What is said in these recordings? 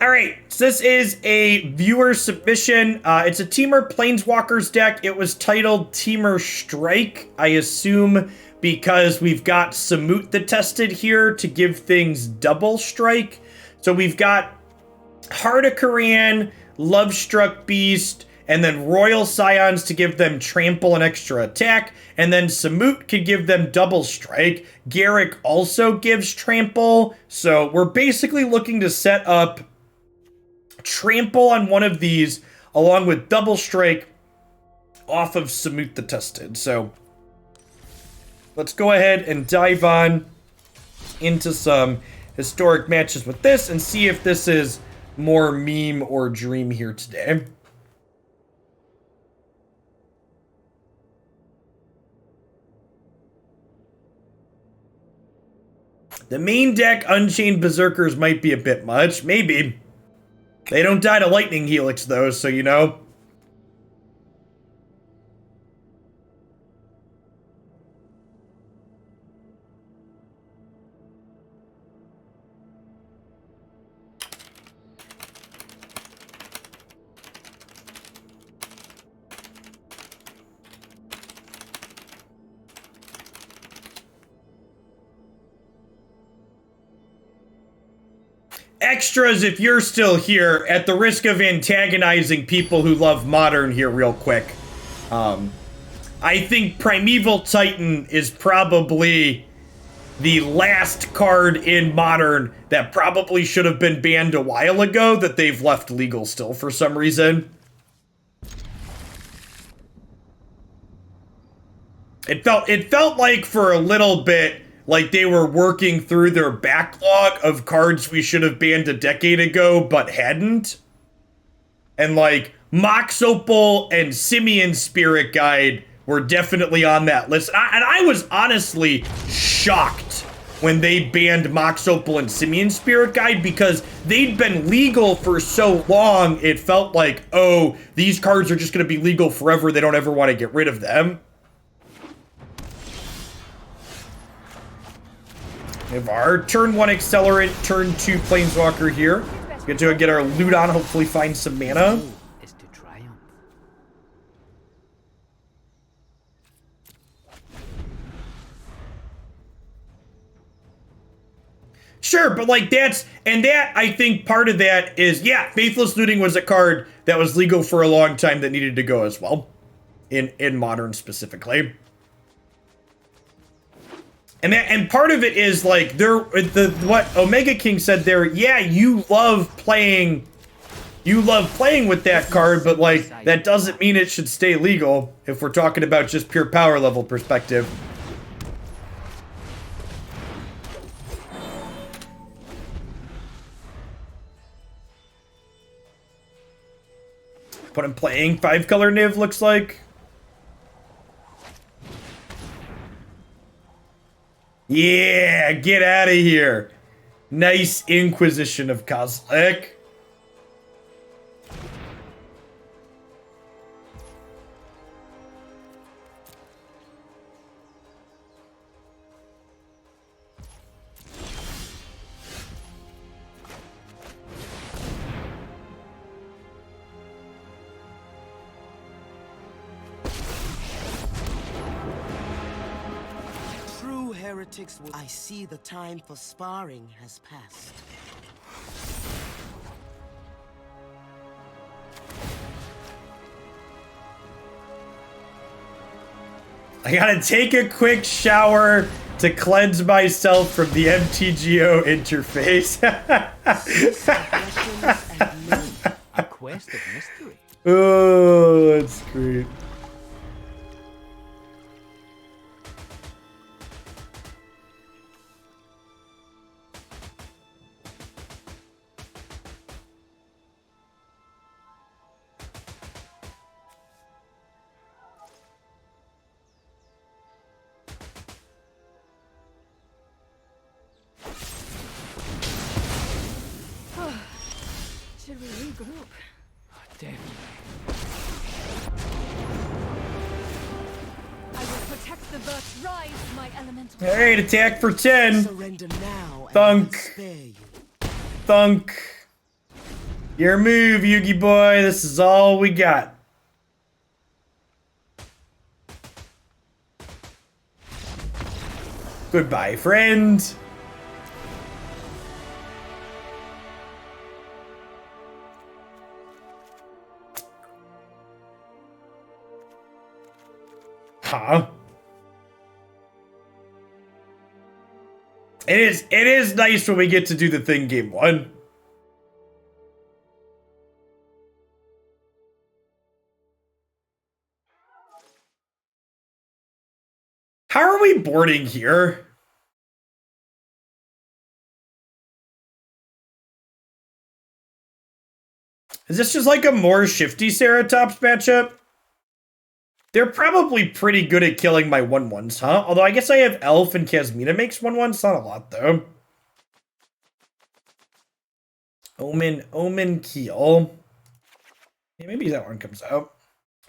All right, so this is a viewer submission. It's a Temur Planeswalkers deck. It was titled Temur Strike, I assume because we've got Samut the Tested here to give things double strike. So we've got Heart of Kiran, Lovestruck Beast, and then Royal Scions to give them trample and extra attack. And then Samut could give them double strike. Garruk also gives trample. So we're basically looking to set up trample on one of these along with double strike off of Samut the Tested. So let's go ahead and dive on into some historic matches with this and see if this is more meme or dream here today. The main deck, Unchained Berserkers, might be a bit much. Maybe. They don't die to Lightning Helix, though, so you know. Extras if you're still here, at the risk of antagonizing people who love Modern here real quick. I think Primeval Titan is probably the last card in Modern that probably should have been banned a while ago that they've left legal still for some reason. It felt like for a little bit like they were working through their backlog of cards we should have banned a decade ago, but hadn't. And like, Mox Opal and Simian Spirit Guide were definitely on that list. And I was honestly shocked when they banned Mox Opal and Simian Spirit Guide because they'd been legal for so long, it felt like, oh, these cards are just going to be legal forever. They don't ever want to get rid of them. We have our turn 1 Accelerant, turn 2 Planeswalker here. Get to get our loot on, hopefully find some mana. Sure, but like that, I think part of that is, yeah, Faithless Looting was a card that was legal for a long time that needed to go as well. In Modern specifically. And part of it is like what Omega King said there, yeah, you love playing with that card, but like that doesn't mean it should stay legal if we're talking about just pure power level perspective. But I'm playing 5-color Niv, looks like. Yeah, get out of here. Nice Inquisition of Kozilek. I see the time for sparring has passed. I gotta take a quick shower to cleanse myself from the MTGO interface. A quest of mystery. Oh, that's great. Should we regroup? Definitely. I will protect the Vert's rise, my elemental. Alright, attack for 10. Surrender now. Thunk. Thunk. Your move, Yugi boy. This is all we got. Goodbye, friend. Huh? It is nice when we get to do the thing game 1. How are we boarding here? Is this just like a more shifty Ceratops matchup? They're probably pretty good at killing my 1/1s, huh? Although I guess I have Elf and Kasmina makes 1/1s. Not a lot, though. Omen Keel. Yeah, maybe that one comes out.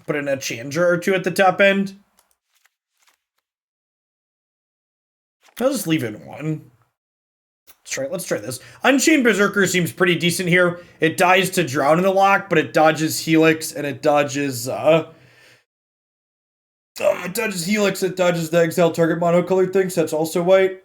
Put in a Chandra or 2 at the top end. I'll just leave it in 1. Let's try this. Unchained Berserker seems pretty decent here. It dies to Drown in the Lock, but it dodges Helix, and it dodges, it dodges Helix, it dodges the exile target monocolored thing, so that's also white.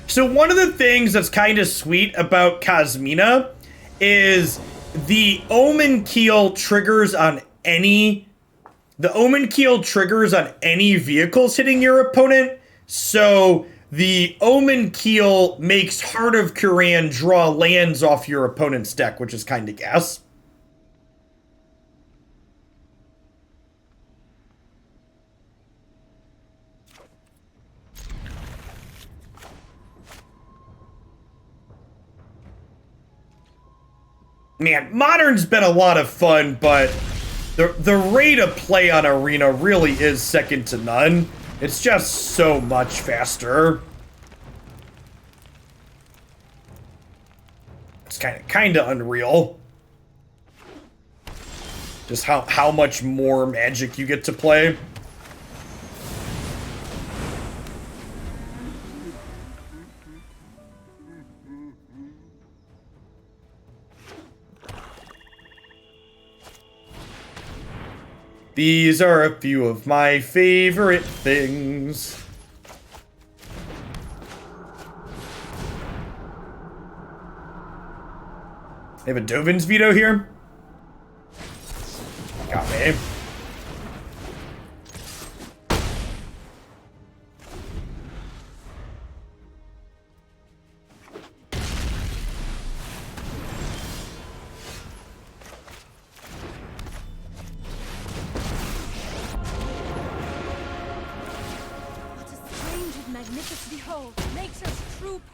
So one of the things that's kind of sweet about Kasmina is the Omen Keel triggers on any vehicles hitting your opponent. So the Omen Keel makes Heart of Kiran draw lands off your opponent's deck, which is kind of gas. Man, Modern's been a lot of fun, but the rate of play on Arena really is second to none. It's just so much faster. It's kind of unreal. Just how much more Magic you get to play. These are a few of my favorite things. They have a Dovin's Veto here. Got me.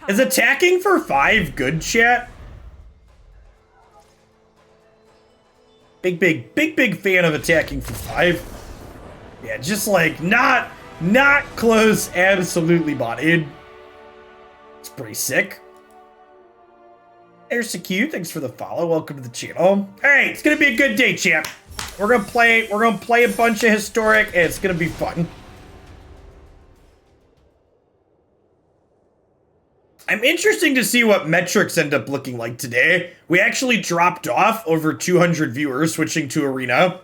Is attacking for 5 good, chat? Big fan of attacking for 5. Yeah, just like not close, absolutely bodied. It's pretty sick. There's Q, thanks for the follow. Welcome to the channel. Alright, it's gonna be a good day, champ. We're gonna play a bunch of historic, and it's gonna be fun. I'm interested to see what metrics end up looking like today. We actually dropped off over 200 viewers switching to Arena.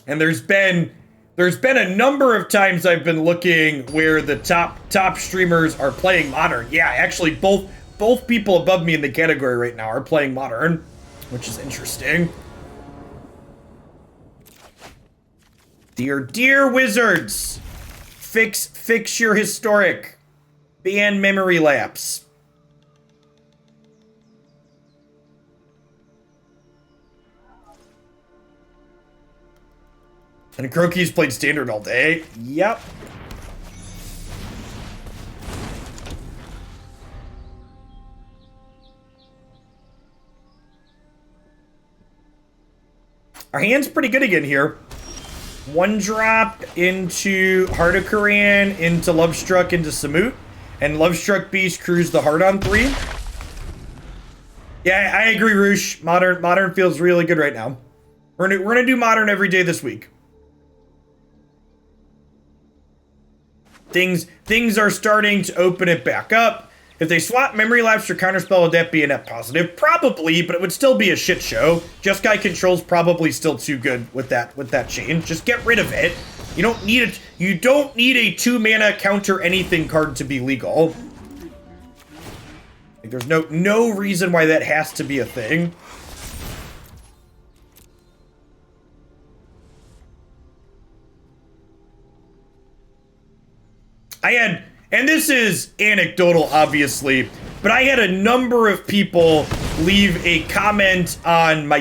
And there's been a number of times I've been looking where the top streamers are playing Modern. Yeah, actually both people above me in the category right now are playing Modern, which is interesting. Dear wizards, fix your historic. Ban memory lapse. And Croaky's played Standard all day. Yep. Our hand's pretty good again here. 1 drop into Heart of Kiran, into Lovestruck, into Samut. And Lovestruck Beast crews the Heart on 3. Yeah, I agree, Roosh. Modern feels really good right now. We're gonna do Modern every day this week. Things are starting to open it back up. If they swap Memory Lapse for Counterspell, would that be a net positive? Probably, but it would still be a shit show. Just Guy Control's probably still too good with that change. Just get rid of it. You don't need it. You don't need a 2-mana counter anything card to be legal. Like, there's no reason why that has to be a thing. And this is anecdotal, obviously, but I had a number of people leave a comment on my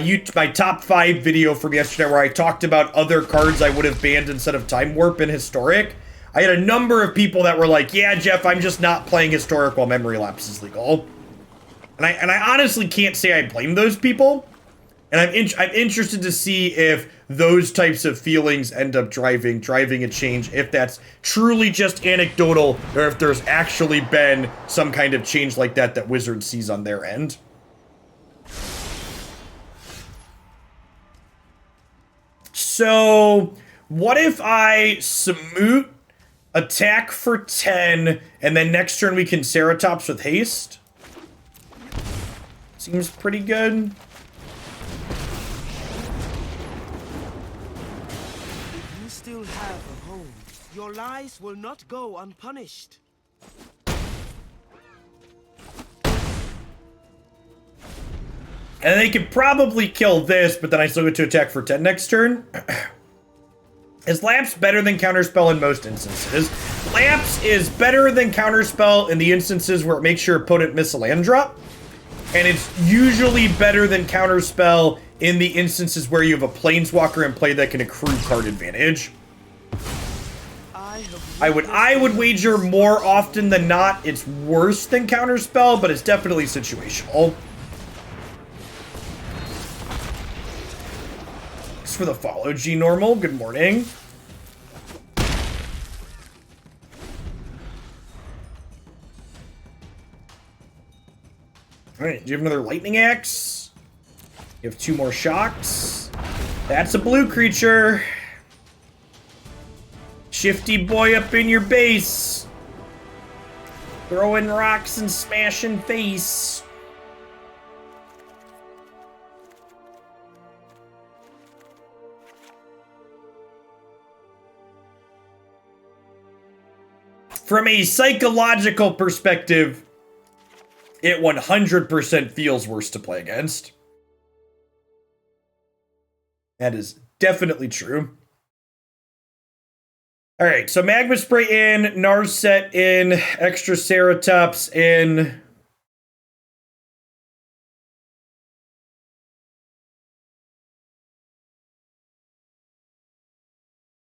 top 5 video from yesterday where I talked about other cards I would have banned instead of Time Warp and Historic. I had a number of people that were like, yeah, Jeff, I'm just not playing Historic while Memory Lapse is legal. And I honestly can't say I blame those people. And I'm interested to see if those types of feelings end up driving a change, if that's truly just anecdotal, or if there's actually been some kind of change like that Wizard sees on their end. So, what if I Samut, attack for 10, and then next turn we can Ceratops with haste? Seems pretty good. Still have a home. Your lies will not go unpunished. And they could probably kill this, but then I still get to attack for 10 next turn. Is Lapse better than Counterspell in most instances? Lapse is better than Counterspell in the instances where it makes your opponent miss a land drop. And it's usually better than Counterspell in the instances where you have a Planeswalker in play that can accrue card advantage. I would wager more often than not it's worse than Counterspell, but it's definitely situational. Thanks for the follow, G Normal. Good morning. Alright, do you have another Lightning Axe? You have 2 more Shocks. That's a blue creature. Shifty boy up in your base. Throwing rocks and smashing face. From a psychological perspective, it 100% feels worse to play against. That is definitely true. All right, so Magma Spray in, Narset in, extra Ceratops in.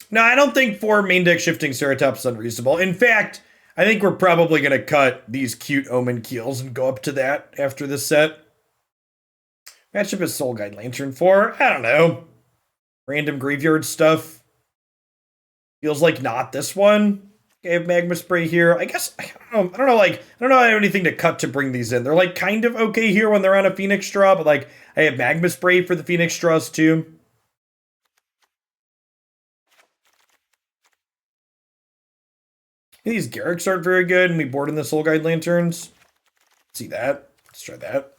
No, I don't think 4 main deck Shifting Ceratops is unreasonable. In fact, I think we're probably going to cut these cute Omen Keels and go up to that after this set. Matchup is Soul Guide Lantern 4. I don't know. Random graveyard stuff. Feels like not this one. I have Magma Spray here. I guess, I don't know if I have anything to cut to bring these in. They're like kind of okay here when they're on a Phoenix Straw, but like I have Magma Spray for the Phoenix Straws too. These Garruks aren't very good, and we board in the Soul Guide Lanterns. Let's see that. Let's try that.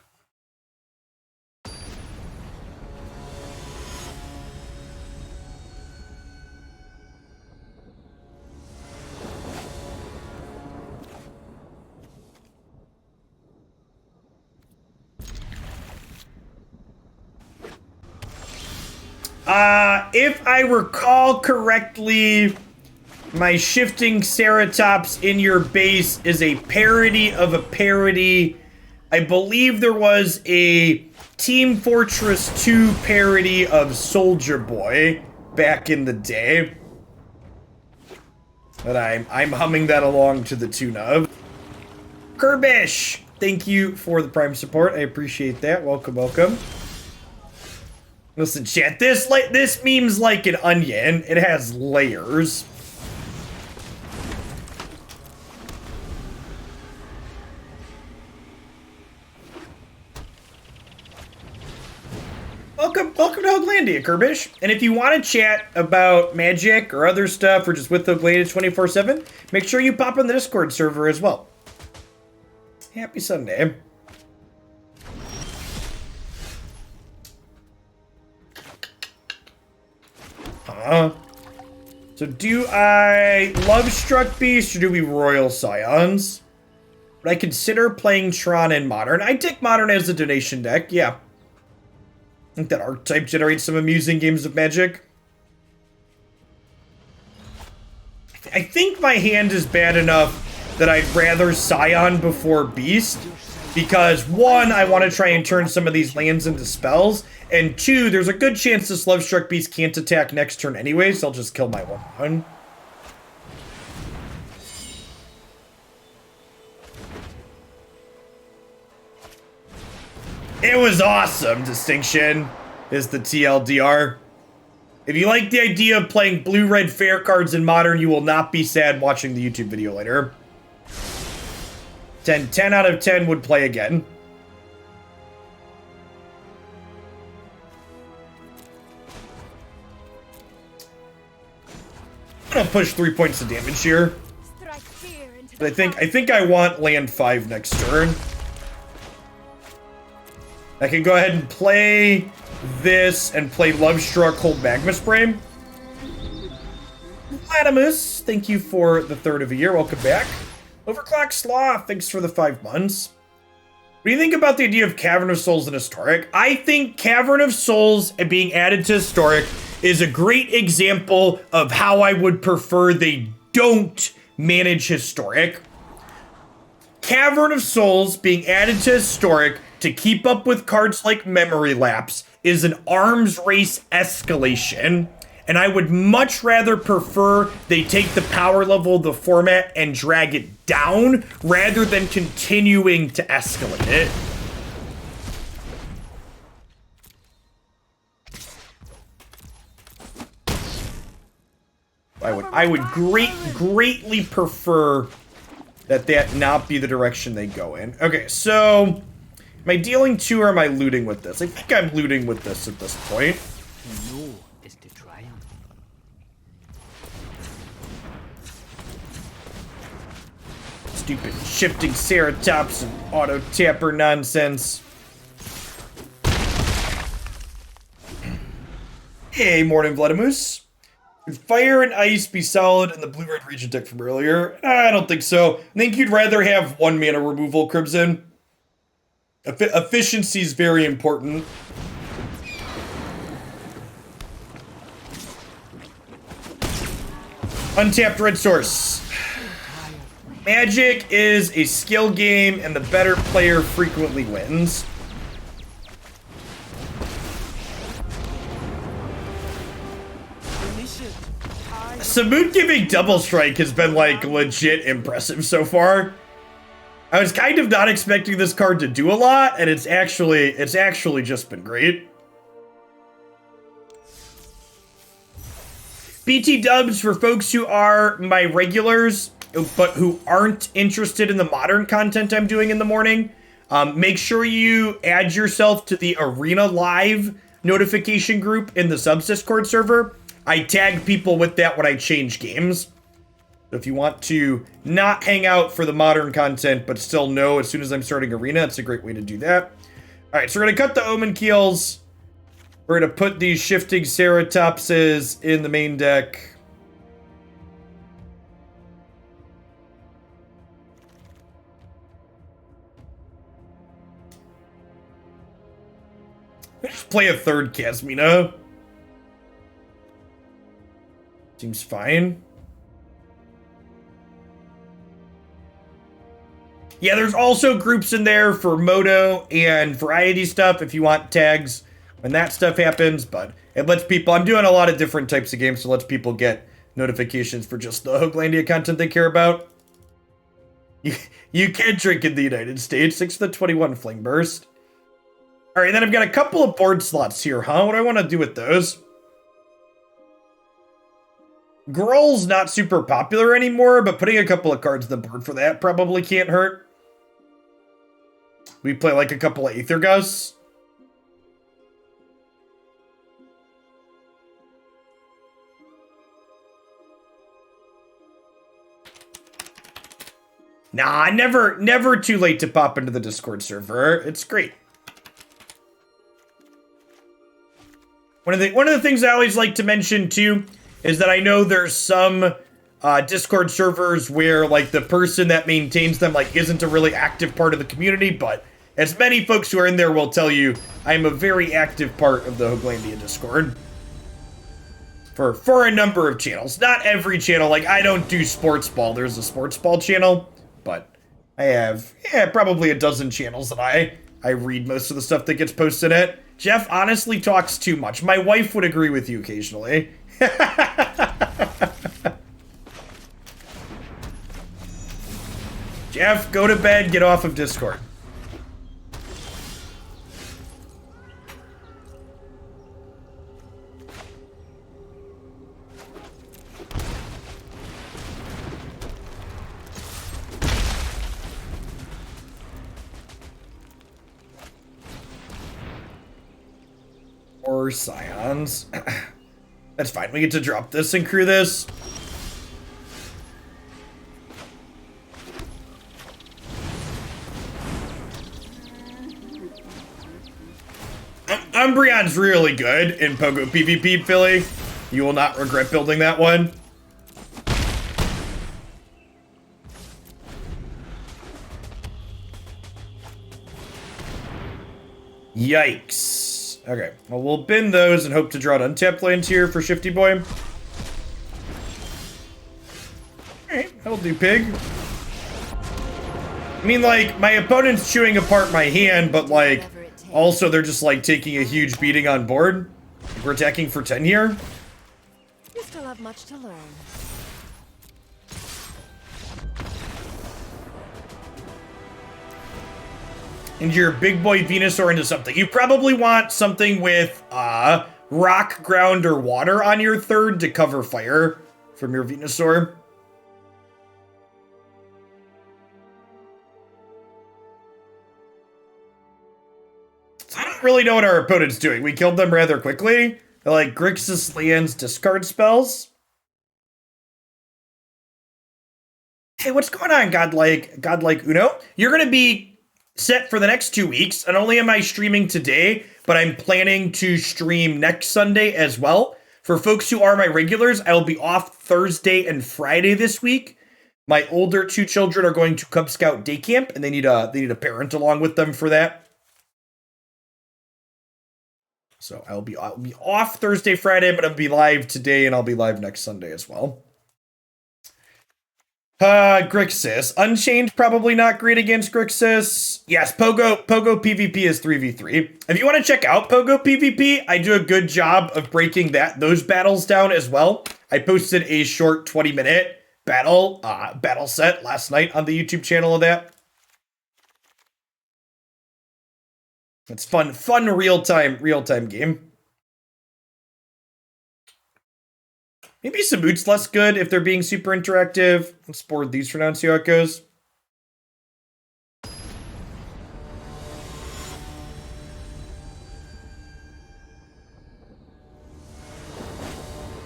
If I recall correctly, my Shifting Ceratops in your base is a parody of a parody. I believe there was a Team Fortress 2 parody of Soldier Boy back in the day. But I'm humming that along to the tune of. Kirbish, thank you for the Prime support. I appreciate that. Welcome, welcome. Listen, chat, this meme's like an onion. It has layers. welcome to Hoaglandia, Kirbish. And if you want to chat about Magic or other stuff, or just with Hoaglandia 24/7, make sure you pop in the Discord server as well. Happy Sunday. So do I Lovestruck Beast or do we Royal Scions? Would I consider playing Tron in Modern? I take Modern as a donation deck, yeah. I think that archetype generates some amusing games of Magic. I think my hand is bad enough that I'd rather Scion before Beast. Because, one, I want to try and turn some of these lands into spells. And two, there's a good chance this Lovestruck Beast can't attack next turn anyway, so I'll just kill my 1/1. It was awesome, Distinction, is the TLDR. If you like the idea of playing blue-red fair cards in Modern, you will not be sad watching the YouTube video later. 10 out of 10 would play again. I'm gonna push 3 points of damage here. But I think I want land 5 next turn. I can go ahead and play this and play Lovestruck, hold Magma Spray. Latimus, thank you for the third of a year. Welcome back. Overclock Sloth, thanks for the 5 months. What do you think about the idea of Cavern of Souls in Historic? I think Cavern of Souls being added to Historic is a great example of how I would prefer they don't manage Historic. Cavern of Souls being added to Historic to keep up with cards like Memory Lapse is an arms race escalation. And I would much rather prefer they take the power level of the format and drag it down rather than continuing to escalate it. I would greatly prefer that not be the direction they go in. Okay, so am I dealing 2 or am I looting with this? I think I'm looting with this at this point. Stupid Shifting Ceratops and auto tapper nonsense. Hey, morning, Vladimus. Would Fire and Ice be solid in the blue-red region deck from earlier? I don't think so. I think you'd rather have 1 mana removal, Crimson. Efficiency is very important. Untapped red source. Magic is a skill game, and the better player frequently wins. Samut giving double strike has been, like, legit impressive so far. I was kind of not expecting this card to do a lot, and it's actually just been great. BT dubs for folks who are my regulars, but who aren't interested in the modern content I'm doing in the morning. Make sure you add yourself to the Arena Live notification group in the Subs Discord server. I tag people with that when I change games. So if you want to not hang out for the modern content, but still know as soon as I'm starting Arena, it's a great way to do that. All right, so we're going to cut the Omen Keels. We're going to put these Shifting Ceratopses in the main deck. Let's just play a third Kasmina. Seems fine. Yeah, there's also groups in there for Moto and variety stuff if you want tags when that stuff happens, but it lets people, I'm doing a lot of different types of games, so it lets people get notifications for just the Hoaglandia content they care about. You can't drink in the United States. 6 to the 21 Fling Burst. All right, then I've got a couple of board slots here, huh? What do I want to do with those? Gruul's not super popular anymore, but putting a couple of cards on the board for that probably can't hurt. We play like a couple of Aether Gusts. Nah, never too late to pop into the Discord server. It's great. One of the things I always like to mention too is that I know there's some Discord servers where like the person that maintains them like isn't a really active part of the community, but as many folks who are in there will tell you, I'm a very active part of the Hooglandia Discord. For a number of channels. Not every channel, like I don't do sports ball, there's a sports ball channel, but I have, probably a dozen channels that I read most of the stuff that gets posted in it. Jeff honestly talks too much. My wife would agree with you occasionally. Jeff, go to bed, get off of Discord. Or Scions. That's fine. We get to drop this and crew this. Umbreon's really good in Pogo PvP, Philly. You will not regret building that one. Yikes. Okay, well, we'll bin those and hope to draw an untapped lands here for Shifty Boy. Alright, that'll do, Pig. I mean, like, my opponent's chewing apart my hand, but, like, also they're just, like, taking a huge beating on board. We're attacking for 10 here. You still have much to learn. And your big boy Venusaur into something. You probably want something with rock, ground, or water on your third to cover fire from your Venusaur. So I don't really know what our opponent's doing. We killed them rather quickly. They're like Grixis lands discard spells. Hey, what's going on, Godlike Uno? You're gonna be set for the next 2 weeks. Not only am I streaming today, but I'm planning to stream next Sunday as well. For folks who are my regulars, I will be off Thursday and Friday this week. My older 2 children are going to Cub Scout day camp, and they need a parent along with them for that. So I'll be off Thursday, Friday, but I'll be live today, and I'll be live next Sunday as well. Grixis. Unchained, probably not great against Grixis. Yes, Pogo PvP is 3v3. If you want to check out Pogo PvP, I do a good job of breaking those battles down as well. I posted a short 20-minute battle set last night on the YouTube channel of that. It's fun real-time game. Maybe Samut's less good if they're being super interactive. Let's board these for now and see how it goes.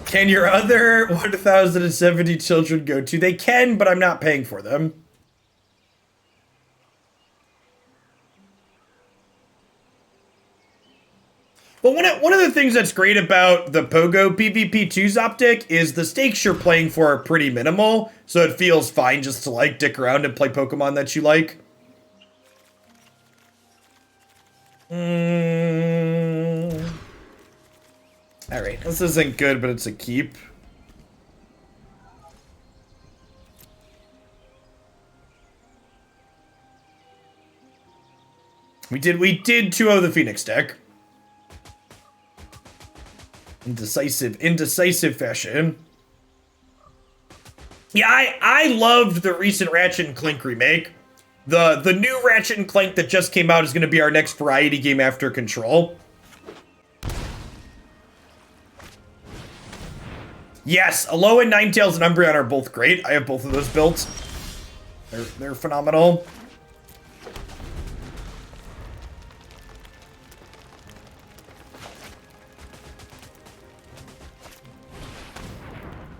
Can your other 1,070 children go to? They can, but I'm not paying for them. Well, one of the things that's great about the Pogo PvP2's optic is the stakes you're playing for are pretty minimal, so it feels fine just to, like, dick around and play Pokemon that you like. Alright, this isn't good, but it's a keep. We did 2-0 the Phoenix deck. Indecisive fashion. Yeah, I loved the recent Ratchet and Clank remake. The new Ratchet and Clank that just came out is going to be our next variety game after Control. Yes, Alola and Ninetales and Umbreon are both great. I have both of those built. They're phenomenal.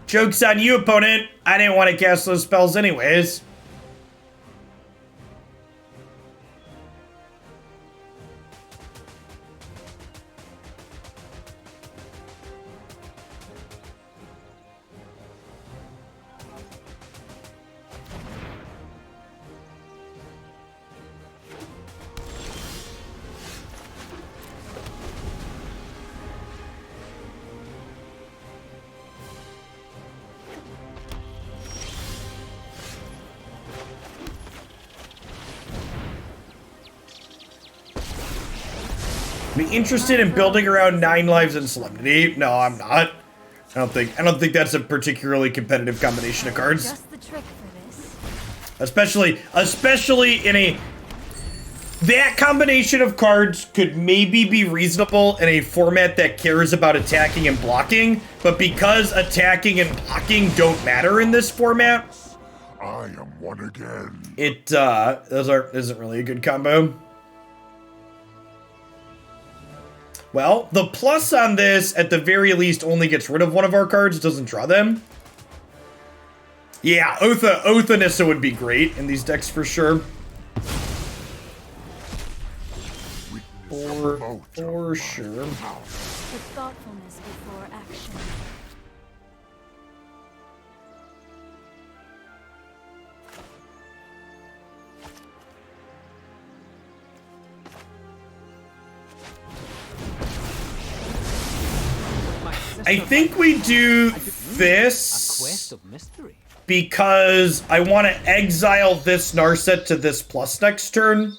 Joke's on you, opponent. I didn't want to cast those spells anyways. Be interested in building around 9 lives and Solemnity? No, I'm not. I don't think that's a particularly competitive combination of cards. Just the trick for this. Especially in a... That combination of cards could maybe be reasonable in a format that cares about attacking and blocking, but because attacking and blocking don't matter in this format, I am one again. it isn't really a good combo. Well, the plus on this, at the very least, only gets rid of one of our cards. It doesn't draw them. Yeah, Oath Nissa would be great in these decks for sure. For sure. With thoughtfulness before action. I think we do this A quest of mystery. because I want to exile this Narset to this plus next turn.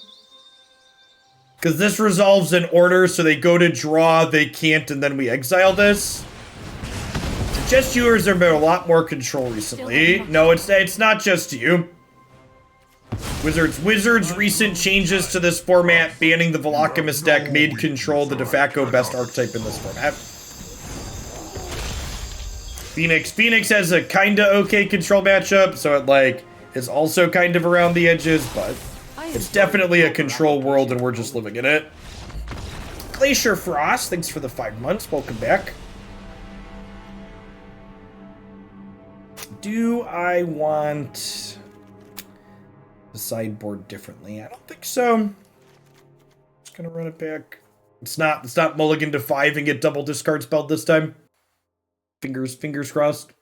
Because this resolves in order, so they go to draw, they can't, and then we exile this. Suggest viewers have been a lot more control recently. No, it's not just you. Wizards' recent changes to this format, banning the Velocimist deck, made control the de facto best archetype in this format. Phoenix has a kinda okay control matchup, so it like is also kind of around the edges, but it's definitely a control world and we're just living in it. Glacier Frost, thanks for the 5 months. Welcome back. Do I want the sideboard differently? I don't think so. Just gonna run it back. It's not mulligan to 5 and get double discard spelled this time. Fingers crossed.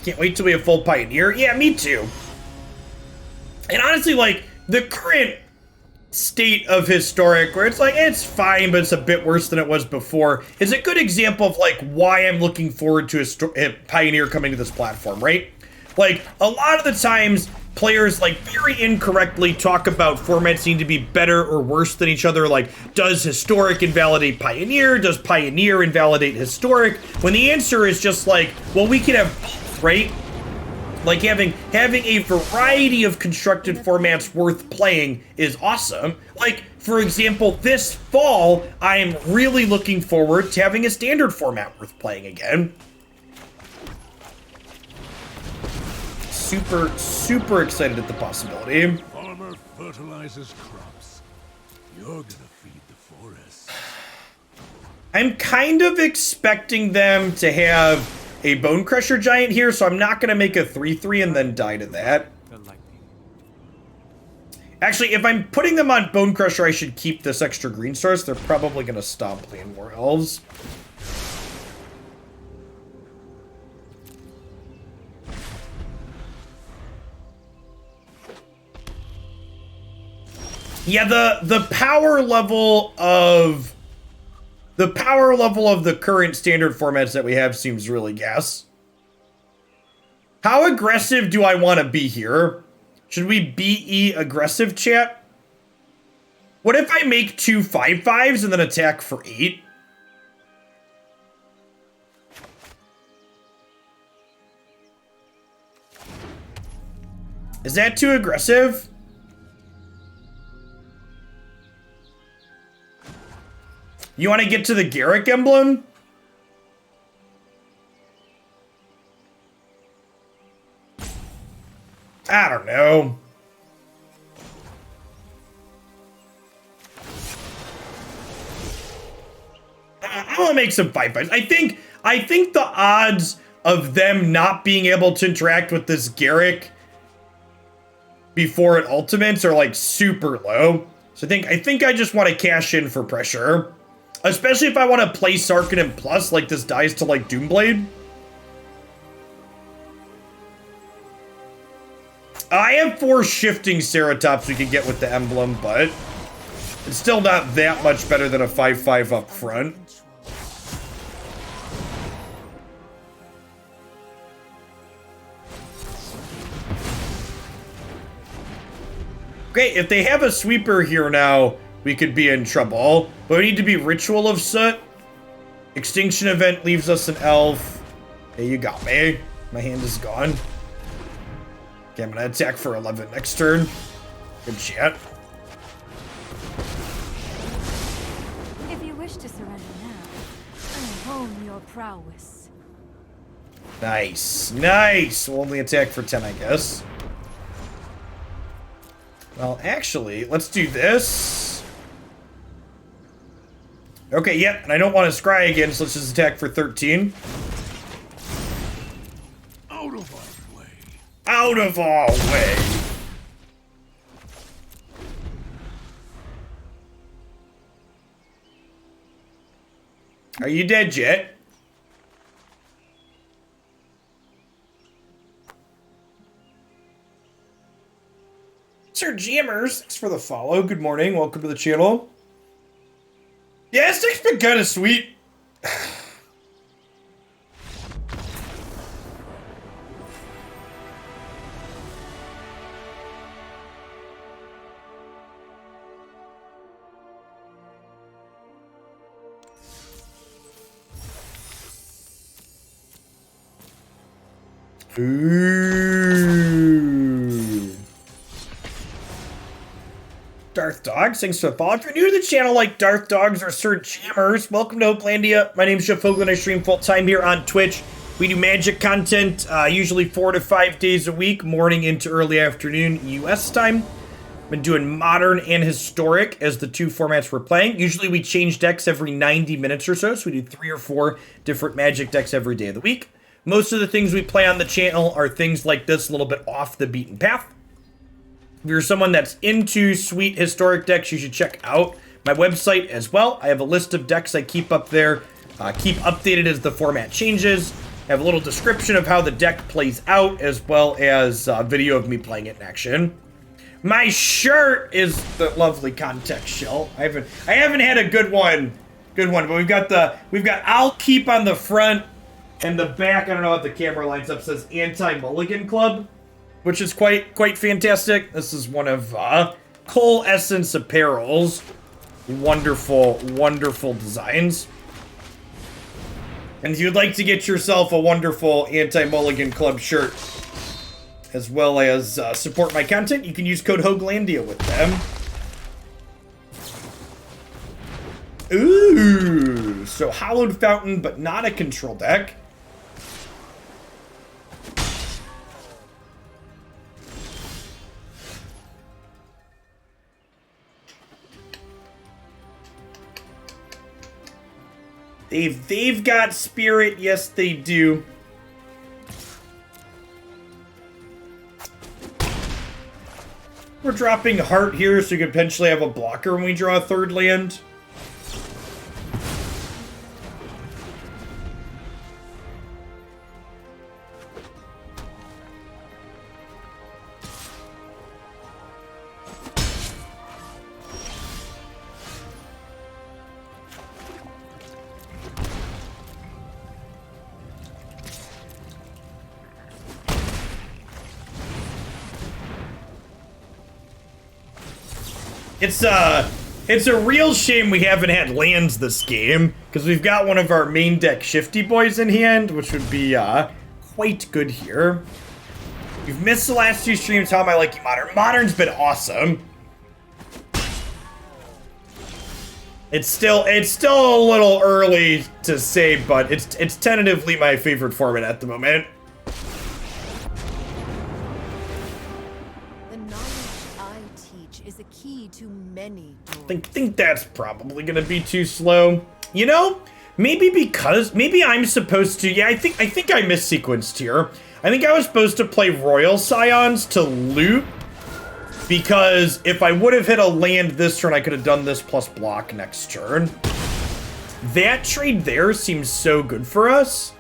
Can't wait till we have full Pioneer. Yeah, me too. And honestly, like, the current state of Historic, where it's like, it's fine, but it's a bit worse than it was before, is a good example of, like, why I'm looking forward to a Pioneer coming to this platform, right? Like, a lot of the times, players, like, very incorrectly talk about formats needing to be better or worse than each other. Like, does Historic invalidate Pioneer? Does Pioneer invalidate Historic? When the answer is just like, well, we can have both, right? Like, having a variety of constructed formats worth playing is awesome. Like, for example, this fall, I am really looking forward to having a standard format worth playing again. Super excited at the possibility. Farmer fertilizes crops. You're gonna feed the forest. I'm kind of expecting them to have a Bone Crusher Giant here, so I'm not going to make a 3/3 and then die to that. Actually, if I'm putting them on Bone Crusher, I should keep this extra green source. They're probably going to stomp Llanowar Elves. Yeah, the power level of the current standard formats that we have seems really gas. How aggressive do I want to be here? Should we BE aggressive, chat? What if I make 2 5/5s and then attack for 8? Is that too aggressive? You want to get to the Garruk emblem? I don't know. I want to make some 5/5s. I think the odds of them not being able to interact with this Garruk before it ultimates are like super low. So I think I just want to cash in for pressure. Especially if I want to play Sarkhan and plus, like this dies to like Doomblade. I have 4 Shifting Ceratops we could get with the emblem, but it's still not that much better than a 5/5 up front. Great, if they have a sweeper here now, we could be in trouble. But we need to be Ritual of Soot. Extinction Event leaves us an elf. Hey, you got me. My hand is gone. Okay, I'm gonna attack for 11 next turn. Good shit. If you wish to surrender now, I hone your prowess. Nice, nice. We'll only attack for 10, I guess. Well, actually, let's do this. Okay, yep, and I don't want to scry again, so let's just attack for 13. Out of our way. Out of our way. Are you dead yet? Sir Jammers, thanks for the follow. Good morning. Welcome to the channel. Yeah, this deck's been kind of sweet. Ooh. Darth Dogs, thanks for the follow. If you're new to the channel like Darth Dogs or Sir Jammers, welcome to Oaklandia. My name's Jeff Hoagland. I stream full-time here on Twitch. We do Magic content, usually 4 to 5 days a week, morning into early afternoon US time. Been doing Modern and Historic as the two formats we're playing. Usually we change decks every 90 minutes or so, so we do 3 or 4 different Magic decks every day of the week. Most of the things we play on the channel are things like this, a little bit off the beaten path. If you're someone that's into sweet historic decks, you should check out my website as well. I have a list of decks I keep up there, keep updated as the format changes. I have a little description of how the deck plays out, as well as a video of me playing it in action. My shirt is the lovely context shell. I haven't had a good one, but we've got I'll keep on the front. And the back, I don't know what the camera lines up, says Anti-Mulligan Club, which is quite fantastic. This is one of Cole Essence Apparel's wonderful, wonderful designs. And if you'd like to get yourself a wonderful Anti-Mulligan Club shirt, as well as support my content, you can use code Hoaglandia with them. Ooh, so Hallowed Fountain, but not a control deck. They've got spirit, yes they do. We're dropping Heart here so you could potentially have a blocker when we draw a third land. It's a real shame we haven't had lands this game, because we've got one of our main deck Shifty Boys in hand, which would be quite good here. You've missed the last 2 streams. How am I liking Modern? Modern's been awesome. It's still a little early to say, but it's tentatively my favorite format at the moment. I think that's probably gonna be too slow. You know, maybe I'm supposed to. Yeah, I think I missequenced here. I think I was supposed to play Royal Scions to loot, because if I would have hit a land this turn, I could have done this plus block next turn. That trade there seems so good for us.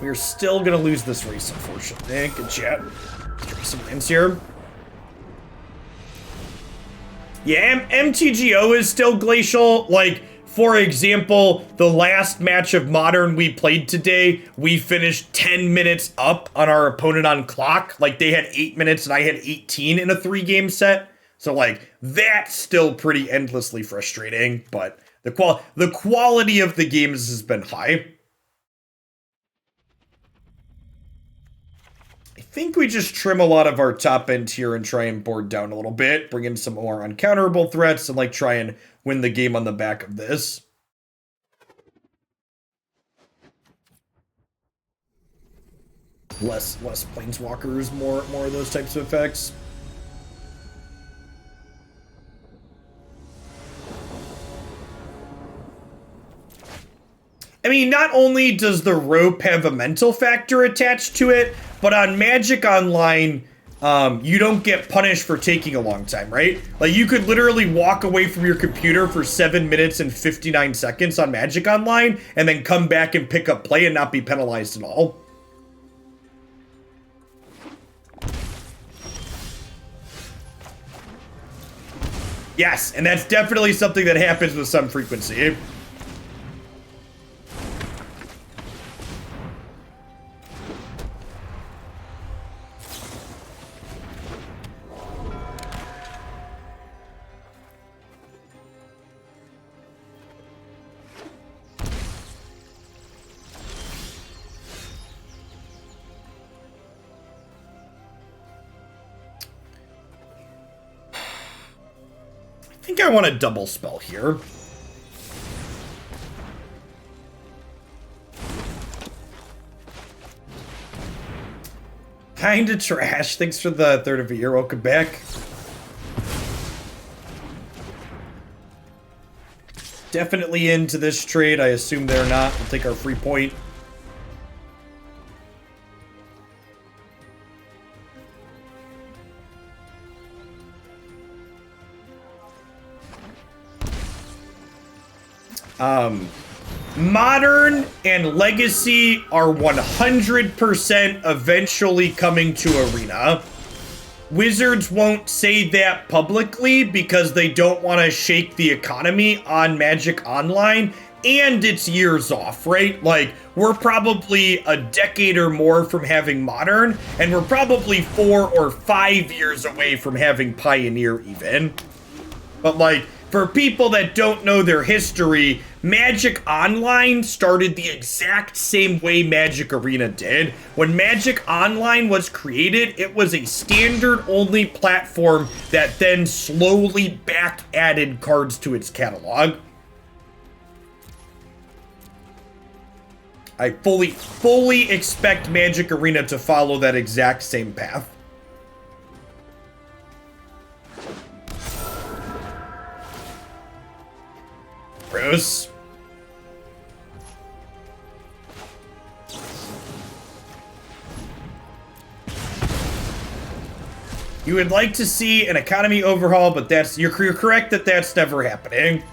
We're still gonna lose this race, unfortunately. Good chat. Let's some lands here. Yeah, MTGO is still glacial. Like, for example, the last match of Modern we played today, we finished 10 minutes up on our opponent on clock. Like, they had 8 minutes and I had 18 in a 3-game set. So, like, that's still pretty endlessly frustrating, but the quality of the games has been high. I think we just trim a lot of our top end here and try and board down a little bit, bring in some more uncounterable threats, and, like, try and win the game on the back of this. Less planeswalkers, more of those types of effects. I mean, not only does the rope have a mental factor attached to it, but on Magic Online, you don't get punished for taking a long time, right? Like, you could literally walk away from your computer for 7 minutes and 59 seconds on Magic Online, and then come back and pick up play and not be penalized at all. Yes, and that's definitely something that happens with some frequency. I think I want a double spell here. Kinda trash. Thanks for the third of a year. Welcome back. Definitely into this trade. I assume they're not. We'll take our free point. Modern and Legacy are 100% eventually coming to Arena. Wizards won't say that publicly because they don't want to shake the economy on Magic Online, and it's years off, right? Like, we're probably a decade or more from having Modern, and we're probably 4 or 5 years away from having Pioneer even. But, like, for people that don't know their history, Magic Online started the exact same way Magic Arena did. When Magic Online was created, it was a standard-only platform that then slowly back-added cards to its catalog. I fully expect Magic Arena to follow that exact same path. Bruce. You would like to see an economy overhaul, but you're correct that that's never happening.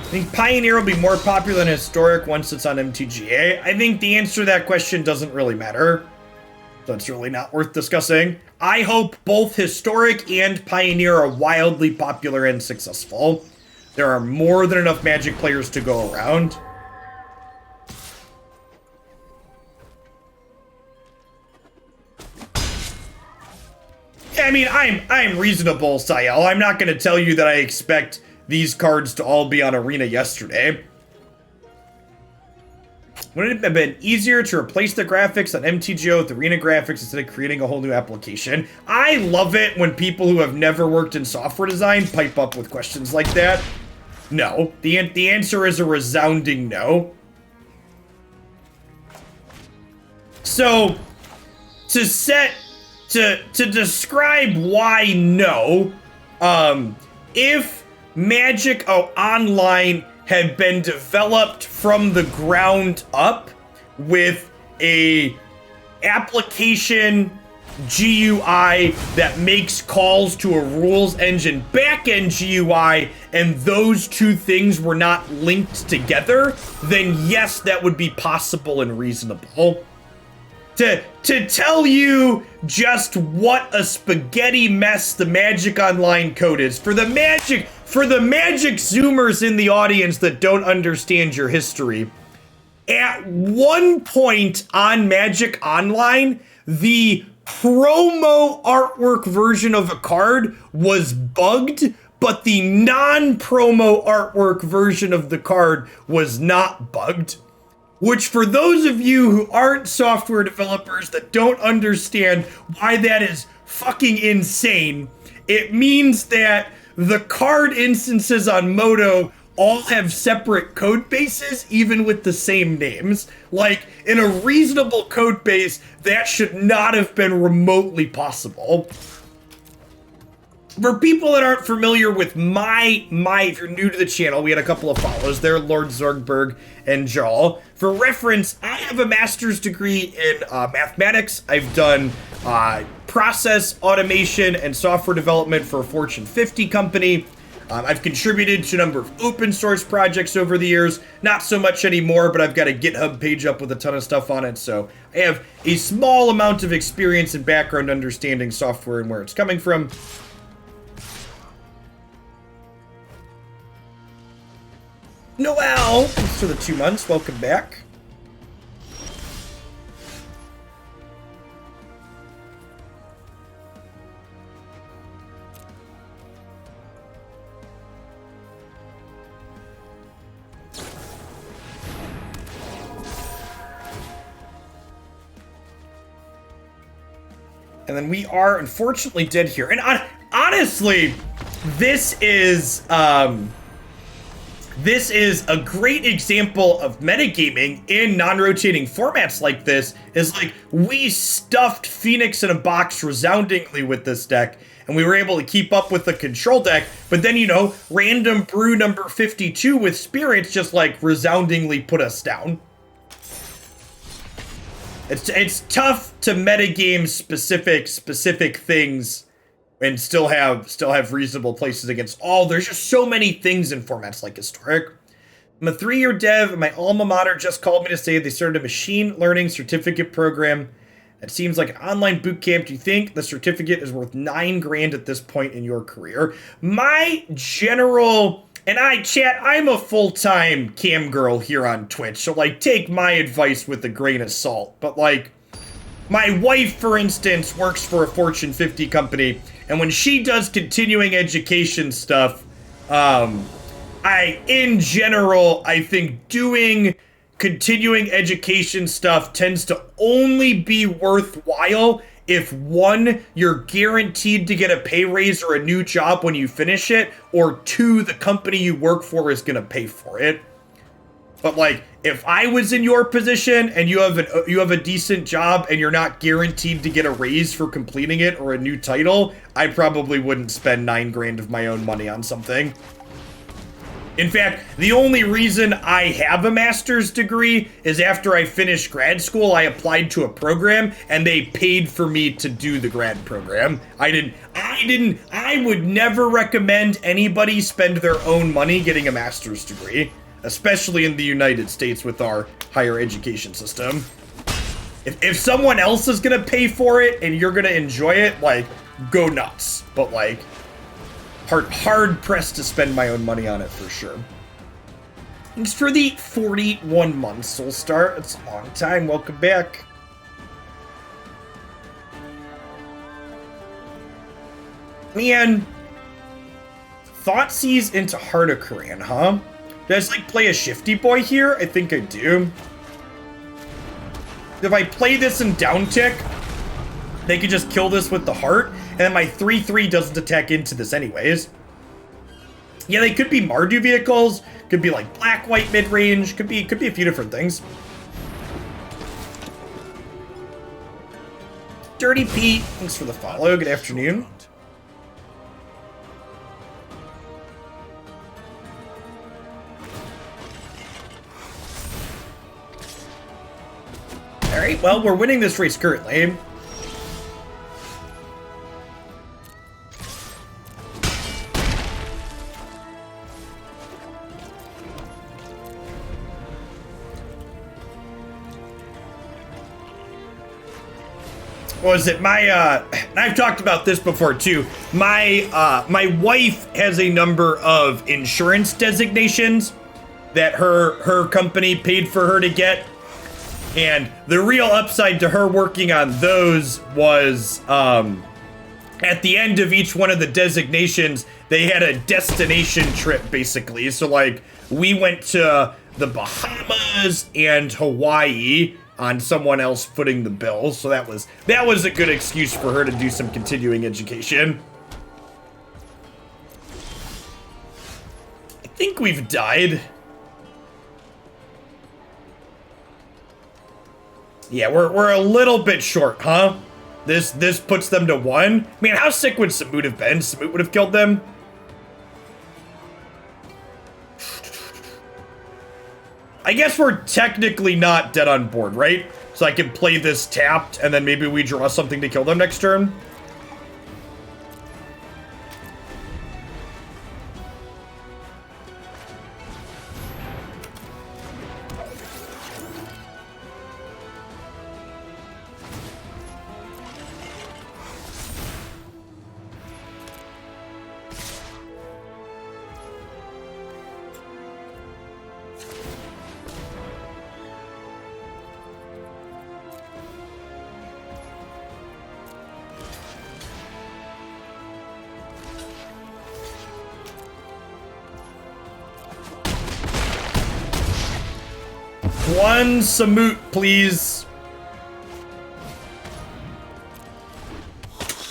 I think Pioneer will be more popular than Historic once it's on MTGA. I think the answer to that question doesn't really matter. So it's really not worth discussing. I hope both Historic and Pioneer are wildly popular and successful. There are more than enough Magic players to go around. I mean, I'm reasonable, Sayel. I'm not going to tell you that I expect these cards to all be on Arena yesterday. Wouldn't it have been easier to replace the graphics on MTGO with Arena graphics instead of creating a whole new application? I love it when people who have never worked in software design pipe up with questions like that. No. The answer is a resounding no. So, to describe why no, if Magic Online had been developed from the ground up with a application GUI that makes calls to a rules engine backend GUI, and those two things were not linked together, then yes, that would be possible and reasonable. to tell you just what a spaghetti mess the Magic Online code is. For the Magic Zoomers in the audience that don't understand your history, at one point on Magic Online, the promo artwork version of a card was bugged, but the non-promo artwork version of the card was not bugged. Which, for those of you who aren't software developers that don't understand why that is fucking insane, it means that the card instances on Moto all have separate code bases, even with the same names. Like, in a reasonable code base, that should not have been remotely possible. For people that aren't familiar with if you're new to the channel, we had a couple of follows there, Lord Zorgberg and Jarl. For reference, I have a master's degree in mathematics. I've done process automation and software development for a Fortune 50 company. I've contributed to a number of open source projects over the years. Not so much anymore, but I've got a GitHub page up with a ton of stuff on it. So I have a small amount of experience and background understanding software and where it's coming from. Noel, thanks for the 2 months. Welcome back. And then we are unfortunately dead here. And honestly, this is a great example of metagaming in non-rotating formats like this. Is like, we stuffed Phoenix in a box resoundingly with this deck, and we were able to keep up with the control deck, but then, you know, random brew number 52 with spirits just like resoundingly put us down. It's tough to metagame specific things and still have reasonable places against all. There's just so many things in formats like Historic. I'm a 3-year dev, and my alma mater just called me to say they started a machine learning certificate program. It seems like an online boot camp. Do you think the certificate is worth $9 grand at this point in your career? My general, and I'm a full-time cam girl here on Twitch, so like, take my advice with a grain of salt. But like, my wife, for instance, works for a Fortune 50 company, and when she does continuing education stuff, in general, I think doing continuing education stuff tends to only be worthwhile if, one, you're guaranteed to get a pay raise or a new job when you finish it, or two, the company you work for is going to pay for it. But like, if I was in your position and you have a decent job and you're not guaranteed to get a raise for completing it or a new title, I probably wouldn't spend $9 grand of my own money on something. In fact, the only reason I have a master's degree is after I finished grad school, I applied to a program and they paid for me to do the grad program. I would never recommend anybody spend their own money getting a master's degree, especially in the United States with our higher education system. If someone else is gonna pay for it and you're gonna enjoy it, like, go nuts. But like, hard pressed to spend my own money on it for sure. Thanks for the 41 months, Soulstar. It's a long time. Welcome back. Man, Thoughtseize into Heart of Kiran, huh? Do I just like play a shifty boy here? I think I do. If I play this in down tick, they could just kill this with the heart, and then my 3/3 doesn't attack into this anyways. Yeah, they could be Mardu vehicles, could be like black-white mid-range, could be a few different things. Dirty Pete, thanks for the follow. Good afternoon. Alright, well, we're winning this race currently. what was it? My and I've talked about this before too. My wife has a number of insurance designations that her company paid for her to get. And the real upside to her working on those was at the end of each one of the designations, they had a destination trip basically. So like we went to the Bahamas and Hawaii on someone else footing the bill. So that was a good excuse for her to do some continuing education. I think we've died. Yeah, we're a little bit short, huh? This puts them to 1. I mean, how sick would Samut have been? Samut would have killed them. I guess we're technically not dead on board, right? So I can play this tapped, and then maybe we draw something to kill them next turn. One Samut, please.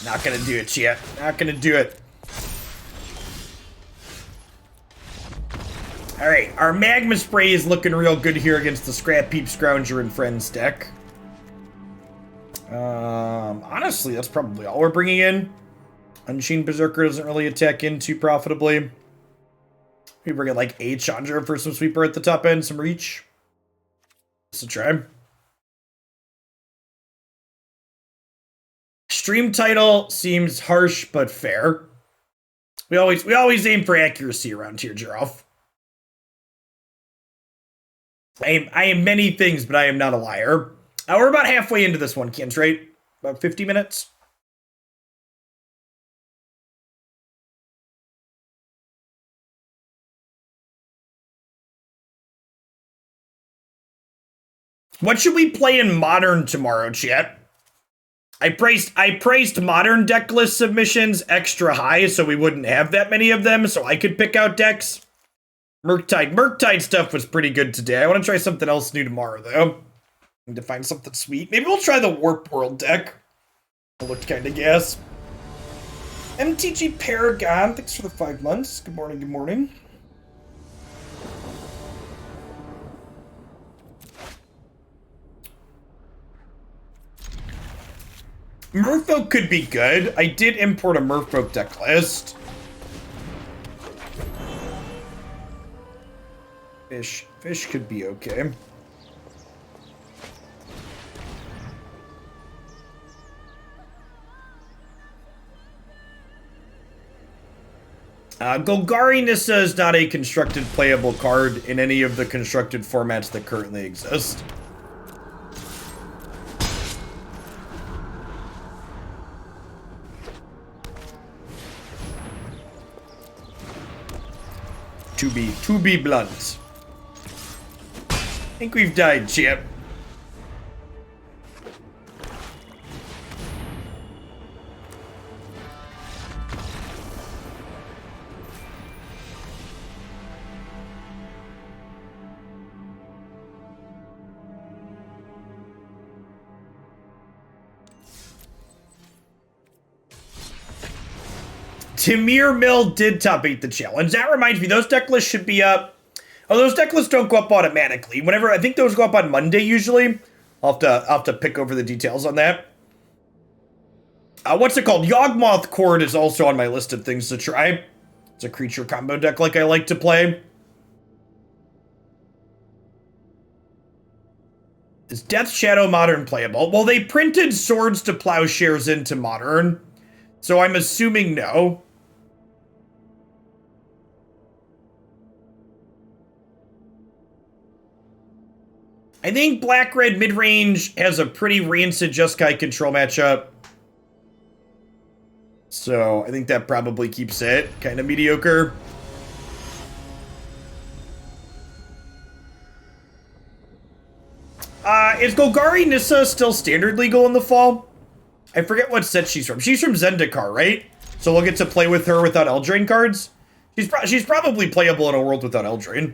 Not gonna do it yet. Not gonna do it. Alright, our Magma Spray is looking real good here against the Scrap Heap Scrounger and Friends deck. Honestly, that's probably all we're bringing in. Unchained Berserker doesn't really attack in too profitably. We bring in like a Chandra for some sweeper at the top end, some reach. So try. Stream title seems harsh but fair. We always aim for accuracy around here, Giraffe. I am many things, but I am not a liar. We're about halfway into this one, Kins, right? About 50 minutes. What should we play in Modern tomorrow, chat? I praised Modern deck list submissions extra high so we wouldn't have that many of them, so I could pick out decks. Murktide stuff was pretty good today. I want to try something else new tomorrow, though. Need to find something sweet. Maybe we'll try the Warp World deck. It looked kind of gas. MTG Paragon, thanks for the 5 months. Good morning, good morning. Merfolk could be good. I did import a Merfolk deck list. Fish could be okay. Golgari Nissa is not a constructed playable card in any of the constructed formats that currently exist. To be blunt. I think we've died, Chip. Temur Mill did top 8 the challenge. That reminds me, those deck lists should be up. Oh, those deck lists don't go up automatically. Whenever, I think those go up on Monday usually. I'll have to pick over the details on that. What's it called? Yawgmoth Cord is also on my list of things to try. It's a creature combo deck like I like to play. Is Death Shadow Modern playable? Well, they printed Swords to Plowshares into Modern, so I'm assuming no. I think black-red mid-range has a pretty rancid Jeskai control matchup. So I think that probably keeps it kind of mediocre. Is Golgari Nissa still standard legal in the fall? I forget what set she's from. She's from Zendikar, right? So we'll get to play with her without Eldraine cards. She's probably playable in a world without Eldraine.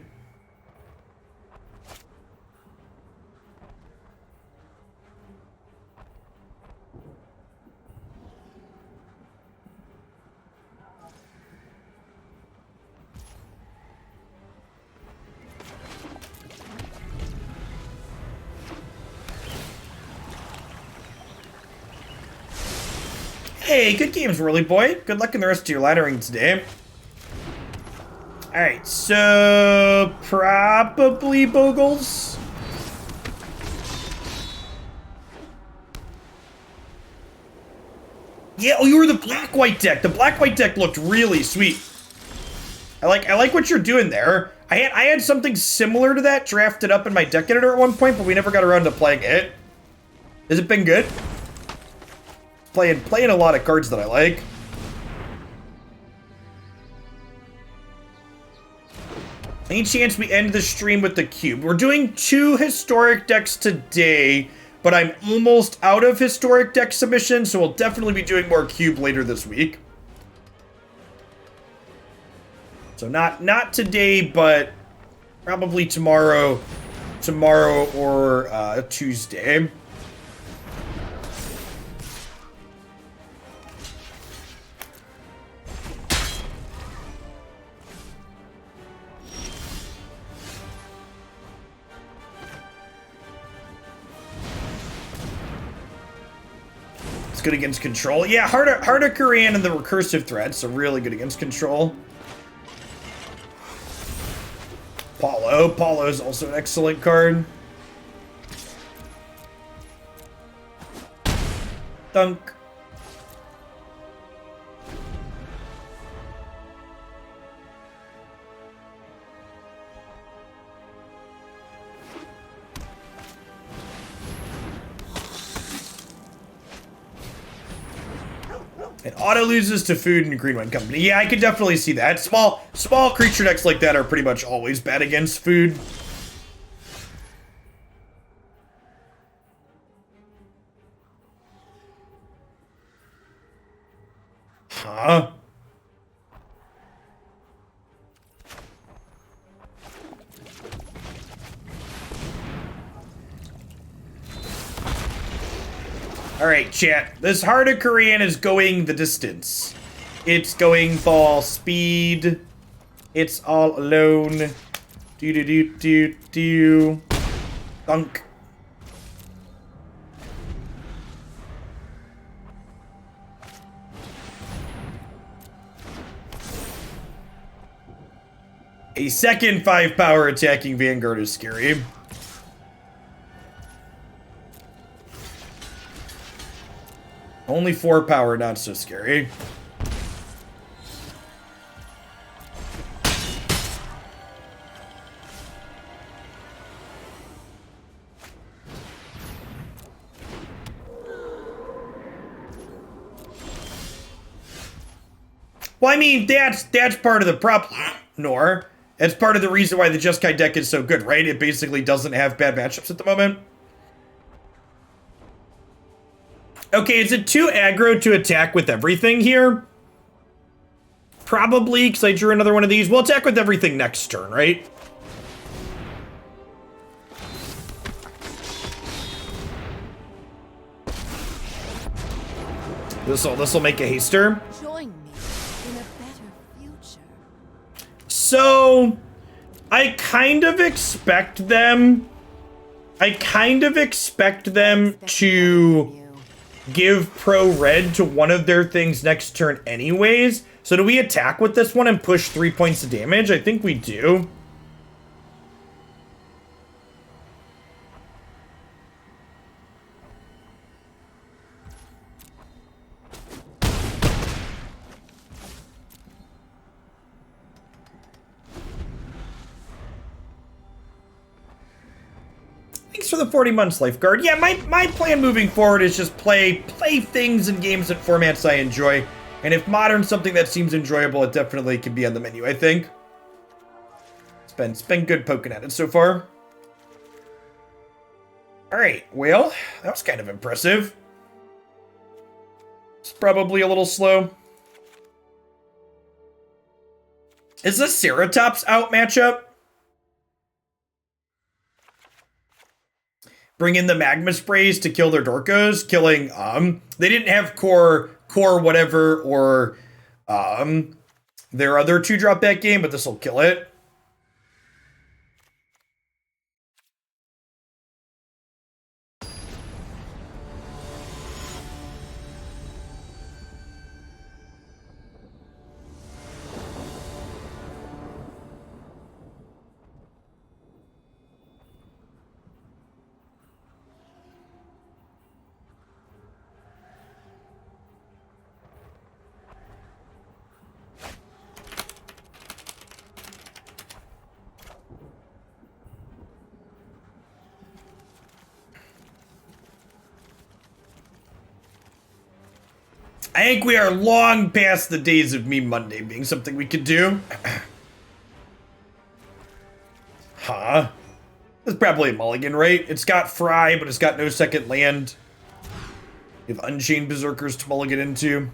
Hey, good games, Whirly Boy. Good luck in the rest of your laddering today. Alright, so probably Bogles. Yeah, oh, you were the black-white deck. The black-white deck looked really sweet. I like what you're doing there. I had something similar to that drafted up in my deck editor at one point, but we never got around to playing it. Has it been good? Playing a lot of cards that I like. Any chance we end the stream with the cube? We're doing 2 historic decks today, but I'm almost out of historic deck submissions, so we'll definitely be doing more cube later this week. So not today, but probably tomorrow or Tuesday. Good against control. Yeah, Heart of Kiran and the recursive threats are really good against control. Paulo is also an excellent card. Dunk. It auto loses to food and Green One Company. Yeah, I could definitely see that. Small creature decks like that are pretty much always bad against food. Huh? Alright, chat. This Heart of Kiran is going the distance. It's going ball speed. It's all alone. Do. Dunk. A second 5-power attacking Vanguard is scary. Only 4 power, not so scary. Well, I mean, that's part of the problem, Nor. That's part of the reason why the Jeskai deck is so good, right? It basically doesn't have bad matchups at the moment. Okay, is it too aggro to attack with everything here? Probably, because I drew another one of these. We'll attack with everything next turn, right? This'll make a haster. Join me in a better future. So, I kind of expect them to give pro red to one of their things next turn anyways. So do we attack with this one and push 3 points of damage? I think we do. Thanks for the 40 months, Lifeguard. Yeah, my plan moving forward is just play things and games and formats I enjoy. And if Modern's something that seems enjoyable, it definitely can be on the menu, I think. It's been good poking at it so far. Alright, well, that was kind of impressive. It's probably a little slow. Is the Ceratops out matchup? Bring in the Magma Sprays to kill their Dorkos, killing, they didn't have core whatever, or, their other 2-drop back game, but this will kill it. I think we are long past the days of Meme Monday being something we could do. Huh? That's probably a mulligan, right? It's got Fry, but it's got no second land. You have Unchained Berserkers to mulligan into.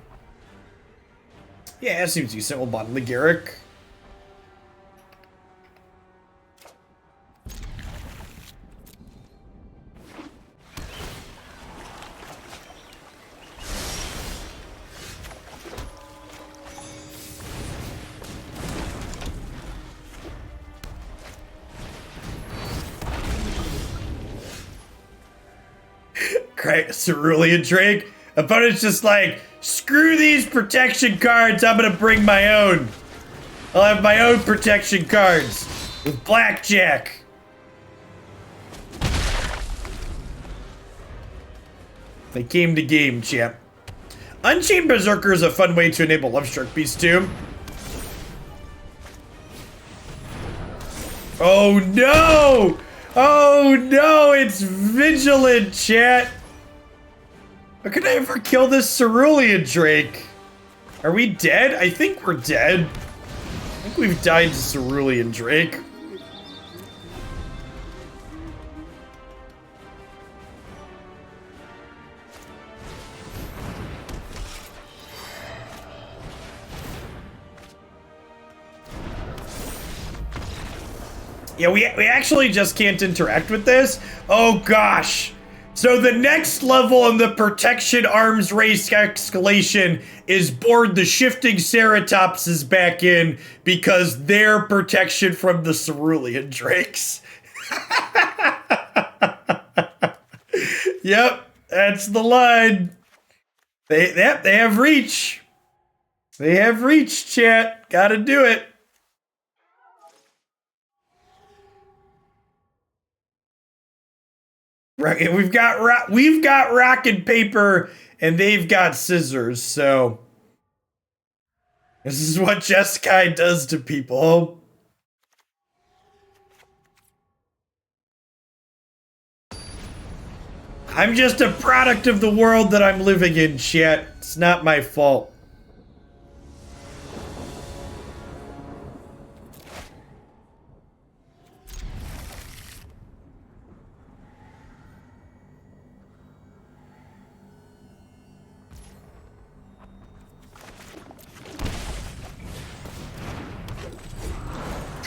Yeah, it seems decent. We'll bottom the Garruk. Cerulean Drake. Opponent's just like, screw these protection cards, I'm gonna bring my own. I'll have my own protection cards with blackjack. They came to game, champ. Unchained Berserker is a fun way to enable Lovestruck Beast too. Oh no! Oh no, it's Vigilant, chat! How could I ever kill this Cerulean Drake? Are we dead? I think we're dead. I think we've died to Cerulean Drake. Yeah, we actually just can't interact with this. Oh gosh. So the next level in the protection arms race escalation is board the Shifting Ceratops is back in because their protection from the Cerulean Drakes. Yep, that's the line. They have reach. They have reach, chat. Gotta do it. Right, we've got rock and paper, and they've got scissors. So this is what Jeskai does to people. I'm just a product of the world that I'm living in, chat. It's not my fault.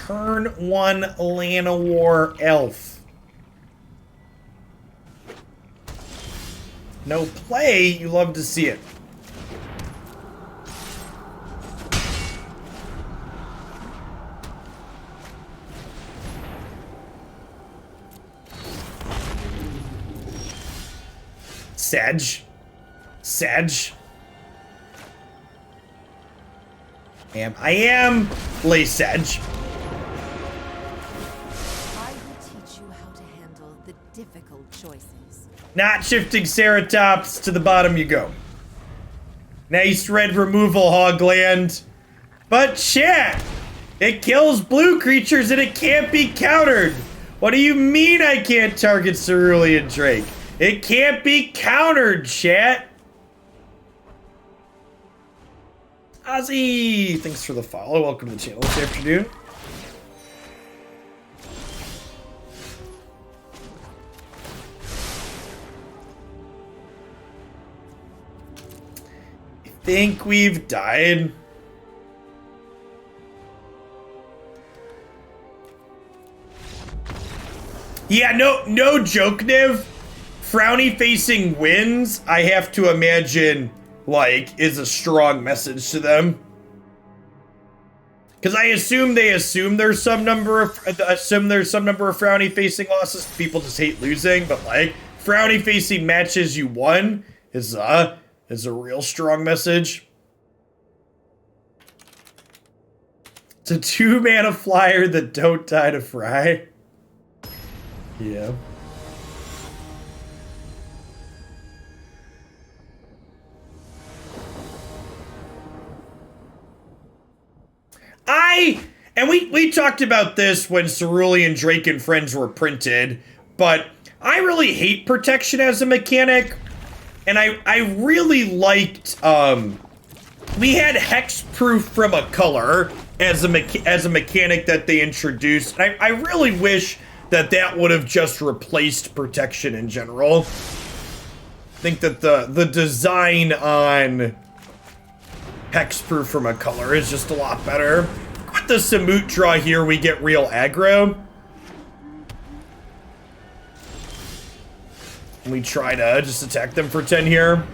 Turn 1 Llanowar Elf. No play, you love to see it. Sedge. I am Lay Sedge. Difficult choices. Not Shifting Ceratops, to the bottom you go. Nice red removal, Hogland. But chat, it kills blue creatures and it can't be countered. What do you mean I can't target Cerulean Drake? It can't be countered, chat. Ozzy, thanks for the follow. Welcome to the channel this afternoon. I think we've died. Yeah, no joke, Niv. Frowny facing wins, I have to imagine, like, is a strong message to them. Because I assume there's some number of frowny facing losses. People just hate losing, but like frowny facing matches you won is a real strong message. It's a 2-mana flyer that don't die to fry. Yeah. We talked about this when Cerulean Drake and Friends were printed, but I really hate protection as a mechanic, and I really liked, we had hexproof from a color as a mechanic that they introduced, and I really wish that would have just replaced protection in general. I think that the design on hexproof from a color is just a lot better. With the Samut draw here, we get real aggro. And we try to just attack them for 10 here.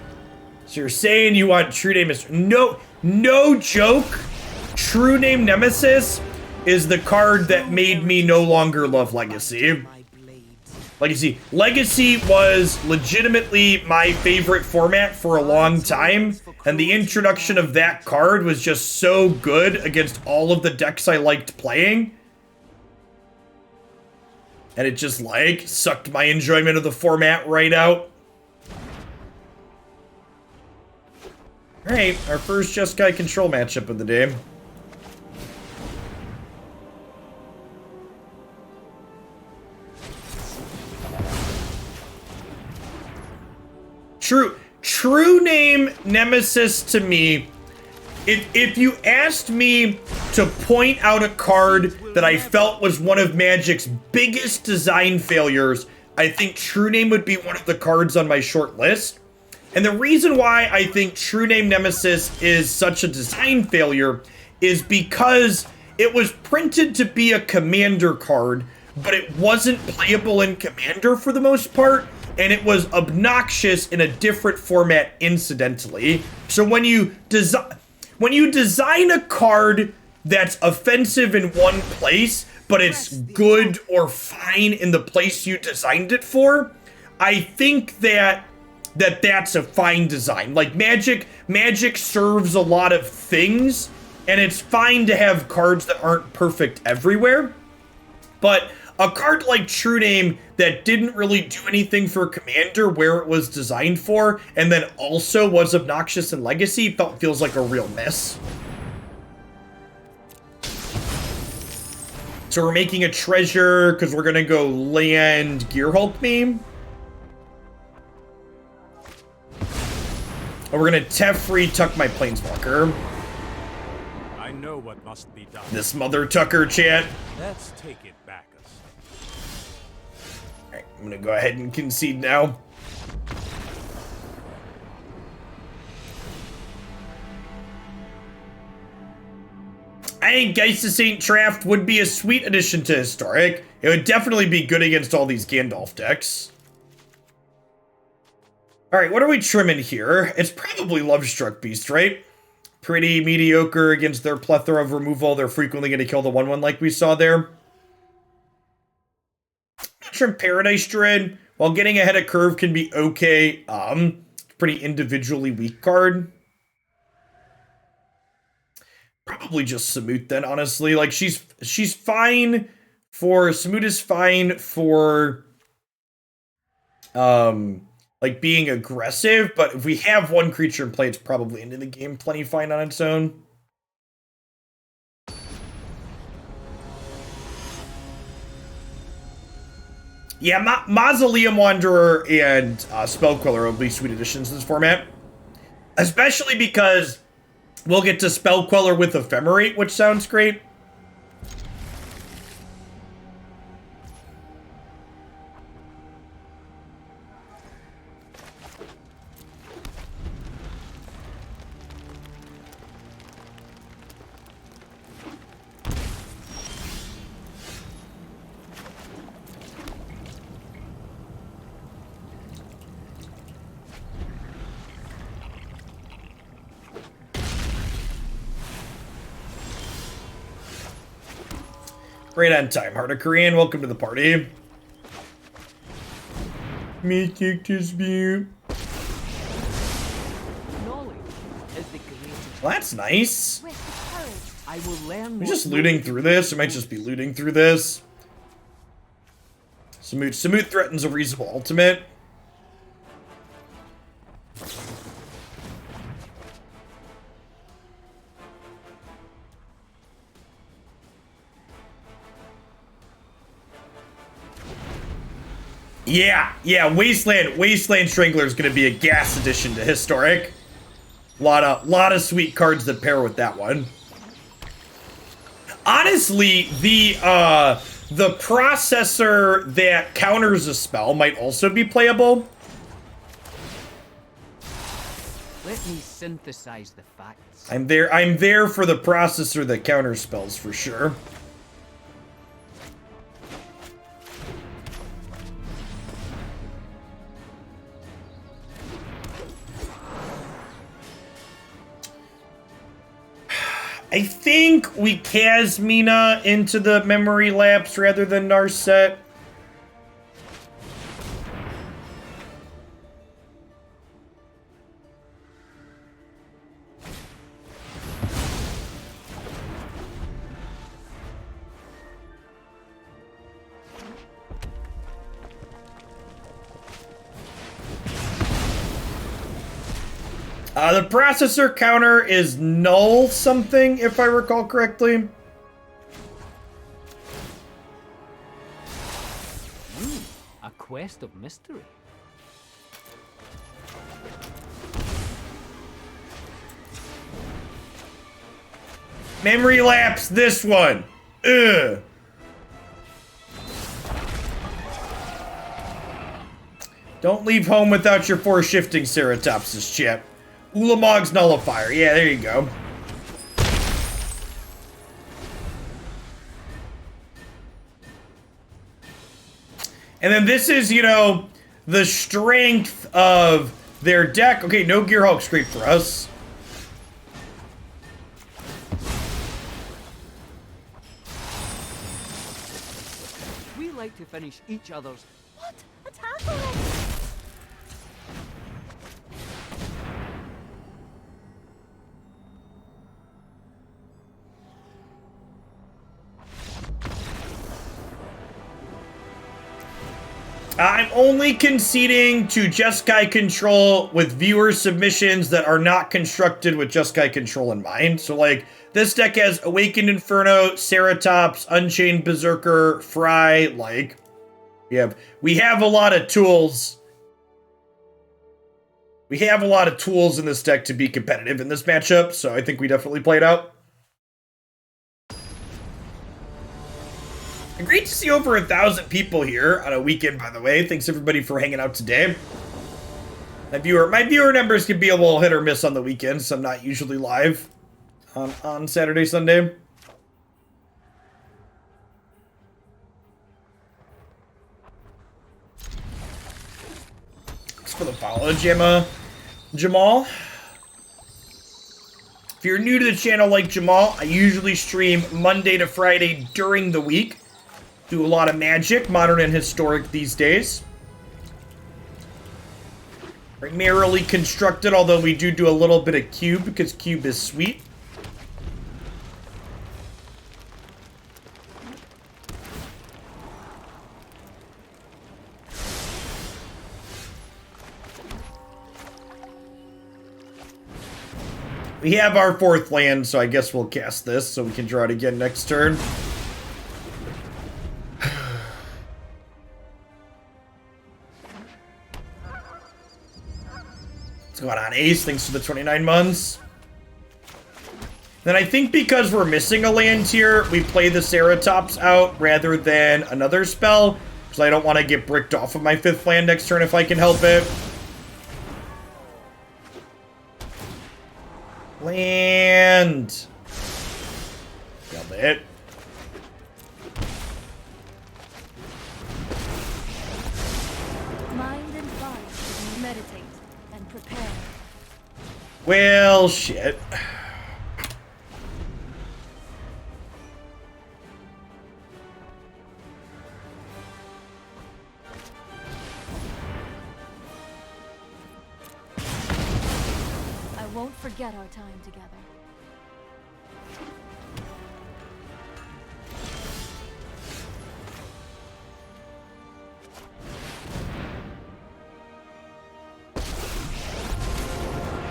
So you're saying you want True Name is no joke. True Name Nemesis is the card that made me no longer love Legacy. Legacy was legitimately my favorite format for a long time, and the introduction of that card was just so good against all of the decks I liked playing. And it just, like, sucked my enjoyment of the format right out. Alright, our first Jeskai control matchup of the day. True Name Nemesis to me, if you asked me to point out a card that I felt was one of Magic's biggest design failures, I think True Name would be one of the cards on my short list. And the reason why I think True Name Nemesis is such a design failure is because it was printed to be a commander card, but it wasn't playable in Commander for the most part. And it was obnoxious in a different format incidentally. So when you design a card that's offensive in one place, but it's good or fine in the place you designed it for, I think that's a fine design. Like Magic serves a lot of things, and it's fine to have cards that aren't perfect everywhere. But a card like True Name that didn't really do anything for Commander where it was designed for, and then also was obnoxious in Legacy, feels like a real miss. So we're making a treasure because we're gonna go land Gearhulk meme. And we're gonna Teferi tuck my Planeswalker. I know what must be done. This mother tucker, chat. Let's take it back. Alright, I'm gonna go ahead and concede now. I think Geist of St. Traft would be a sweet addition to Historic. It would definitely be good against all these Gandalf decks. Alright, what are we trimming here? It's probably Lovestruck Beast, right? Pretty mediocre against their plethora of removal. They're frequently going to kill the 1/1 like we saw there. Trim Paradise Druid, while getting ahead of curve can be okay. Pretty individually weak card. Probably just Samut then, honestly. Like she's fine for Samut is fine for like being aggressive, but if we have one creature in play, it's probably into the game plenty fine on its own. Yeah, Mausoleum Wanderer and Spellquiller will be sweet additions to this format. Especially because we'll get to Spellqueller with Ephemerate, which sounds great. Right on time. Heart of Kiran, welcome to the party. Mythic Dispute. Knowledge is the greatest. Well, that's nice. With courage. I will learn. We're just looting through this. We might just be looting through this. Samut threatens a reasonable ultimate. Yeah, Wasteland Strangler is going to be a gas addition to Historic. Lot of sweet cards that pair with that one. Honestly, the processor that counters a spell might also be playable. Let me synthesize the facts. I'm there for the processor that counters spells for sure. I think we Kasmina into the memory lapse rather than Narset. The processor counter is null something, if I recall correctly. A quest of mystery. Memory lapse this one. Ugh. Don't leave home without your 4 Shifting Ceratopses, chip. Ulamog's Nullifier. Yeah, there you go. And then this is, you know, the strength of their deck. Okay, no Gearhulk, great for us. We like to finish each other's. What? Attack already! I'm only conceding to Jeskai control with viewer submissions that are not constructed with Jeskai control in mind. So, like, this deck has Awakened Inferno, Ceratops, Unchained Berserker, Fry. Like, we have a lot of tools. We have a lot of tools in this deck to be competitive in this matchup. So I think we definitely played out. Great to see over 1,000 people here on a weekend, by the way. Thanks everybody for hanging out today. My viewer numbers can be a little hit or miss on the weekends. I'm not usually live on Saturday, Sunday. Thanks for the follow, Jamal. If you're new to the channel like Jamal, I usually stream Monday to Friday during the week. Do a lot of Magic, Modern and Historic these days. Primarily constructed, although we do a little bit of Cube, because Cube is sweet. We have our 4th land, so I guess we'll cast this, so we can draw it again next turn. going on, Ace? Thanks for the 29 months. Then I think because we're missing a land here, we play the Ceratops out rather than another spell. Because I don't want to get bricked off of my 5th land next turn if I can help it. Land. Killed it. Mind and body should meditate and prepare. Well, shit. I won't forget our time together.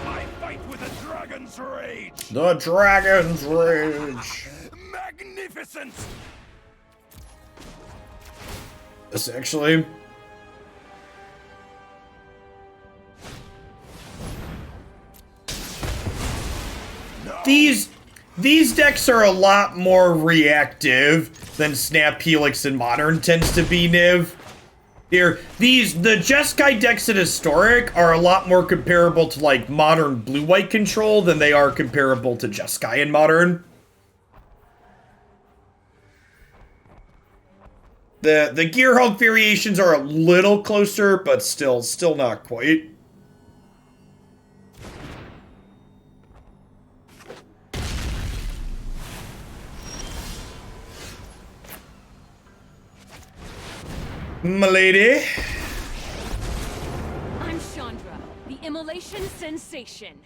I fight with a dragon's rage. The Dragon's Rage. Magnificent. This actually. These decks are a lot more reactive than Snap Helix and Modern tends to be, Niv. Here, the Jeskai decks at Historic are a lot more comparable to, like, Modern Blue-White Control than they are comparable to Jeskai in Modern. The Gearhulk variations are a little closer, but still not quite. M'lady. I'm Chandra, the immolation sensation.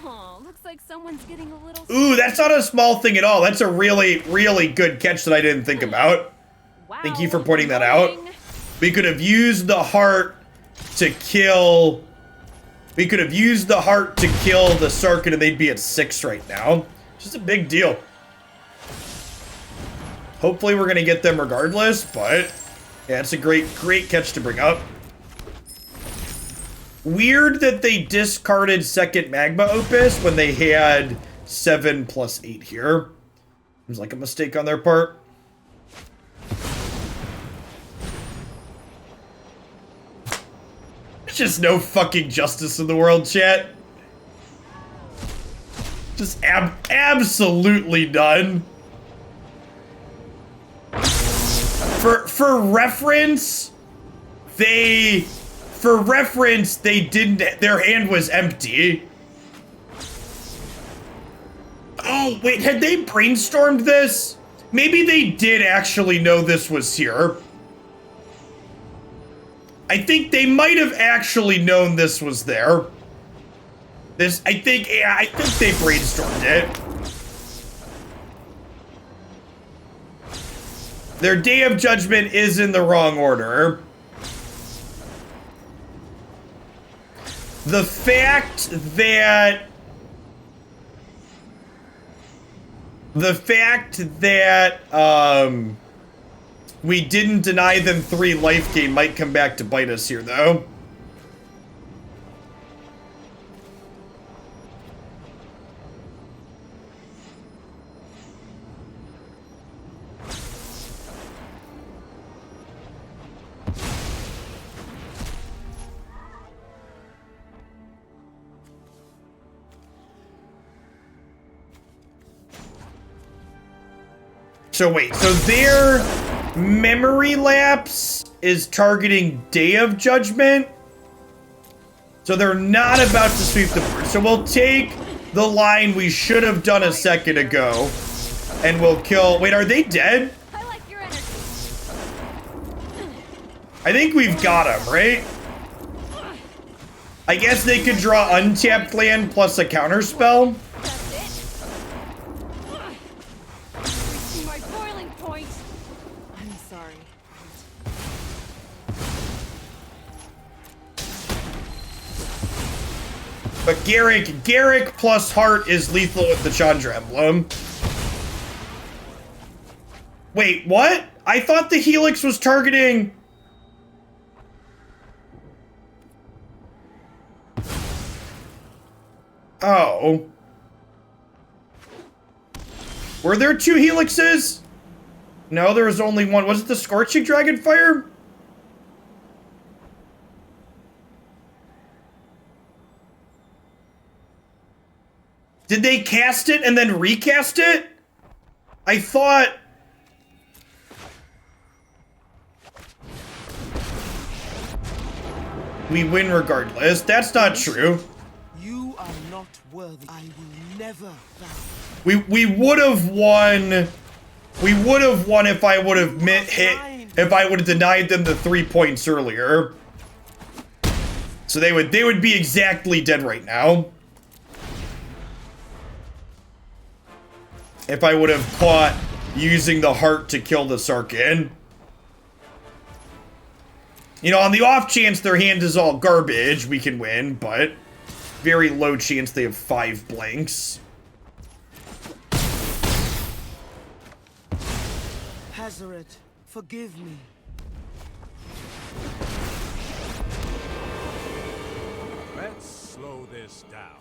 Oh, looks like someone's getting a little... Ooh, that's not a small thing at all. That's a really, really good catch that I didn't think about. Wow, Thank you for pointing that out. annoying. We could have used the heart to kill... We could have used the heart to kill the Sarkhan and they'd be at 6 right now. Just a big deal. Hopefully we're going to get them regardless, but... Yeah, it's a great catch to bring up. Weird that they discarded second Magma Opus when they had 7+8 here. Seems like a mistake on their part. There's just no fucking justice in the world, chat. Just absolutely none. For reference, they didn't, their hand was empty. Oh, wait, had they brainstormed this? Maybe they did actually know this was here. I think they might have actually known this was there. I think they brainstormed it. Their Day of Judgment is in the wrong order. The fact that we didn't deny them 3 life gain might come back to bite us here, though. So wait, so their memory lapse is targeting Day of Judgment? So they're not about to sweep the board. So we'll take the line we should have done a second ago, and we'll kill... Wait, are they dead? I like your energy. I think we've got them, right? I guess they could draw untapped land plus a counterspell. But Garruk plus Heart is lethal with the Chandra emblem. Wait, what? I thought the Helix was targeting... Oh. Were there 2 helixes? No, there was only one. Was it the Scorching Dragonfire? Did they cast it and then recast it? I thought... we win regardless. That's not true. You are not worthy. I will never bow. We would have won. We would have won if I would have if I would have denied them the 3 points earlier. So they would be exactly dead right now. If I would have caught using the heart to kill the Sarkhan. You know, on the off chance their hand is all garbage, we can win, but very low chance they have 5 blanks. Hazaret, forgive me. Let's slow this down.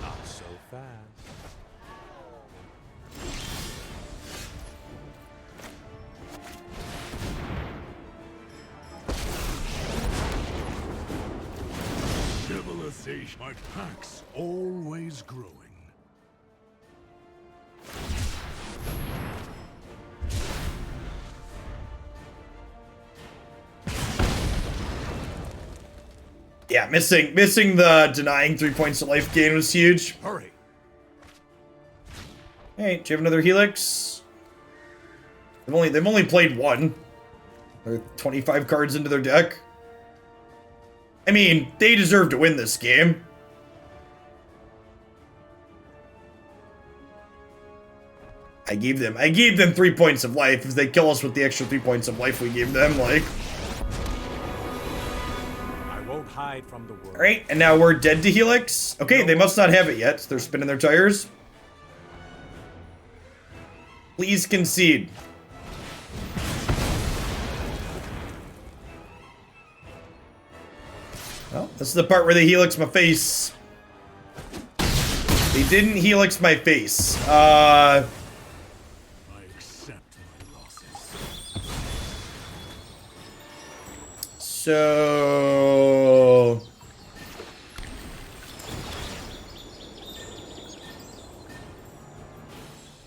Not so fast. Civilization. My pack's always growing. Yeah, missing the denying 3 points of life gain was huge. Hurry. Hey, do you have another helix? They've only played one. They're 25 cards into their deck. I mean, they deserve to win this game. I gave them 3 points of life. If they kill us with the extra 3 points of life we gave them, like. I won't hide from the world. Alright, and now we're dead to Helix. Okay, they must not have it yet. So they're spinning their tires. Please concede. Well, this is the part where they helix my face. They didn't helix my face. I accept my losses. So...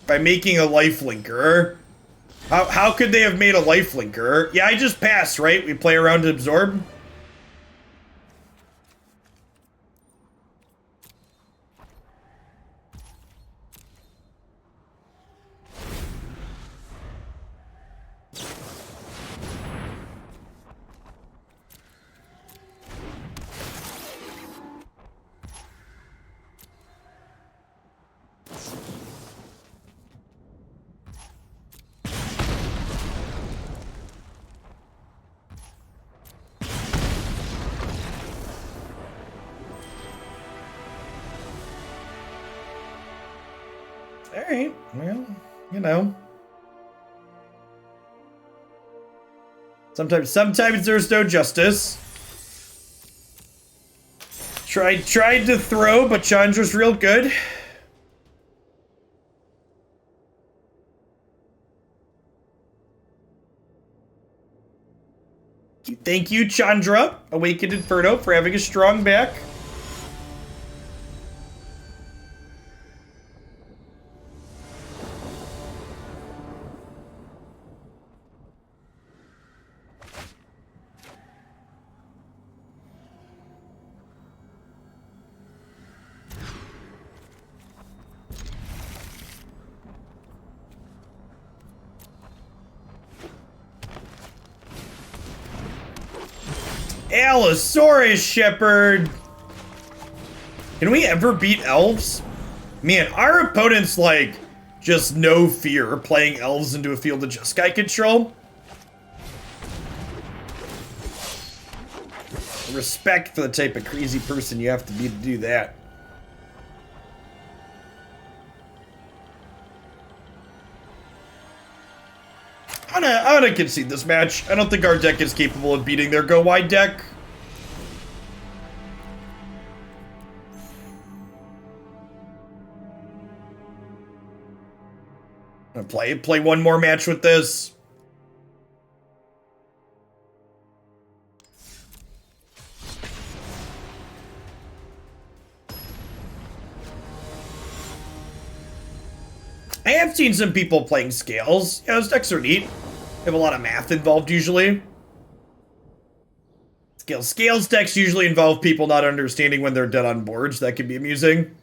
by making a lifelinker. How could they have made a lifelinker? Yeah, I just passed, right? We play around to absorb. Alright, well, you know. Sometimes there's no justice. Tried to throw, but Chandra's real good. Thank you, Chandra, Awakened Inferno, for having a strong back. Allosaurus Shepherd! Can we ever beat elves? Man, our opponents, like, just no fear playing elves into a field of Jeskai control. Respect for the type of crazy person you have to be to do that. I'm gonna concede this match. I don't think our deck is capable of beating their go-wide deck. I'm gonna play one more match with this. I have seen some people playing scales. Yeah, those decks are neat. They have a lot of math involved usually. Scales decks usually involve people not understanding when they're dead on boards. That can be amusing.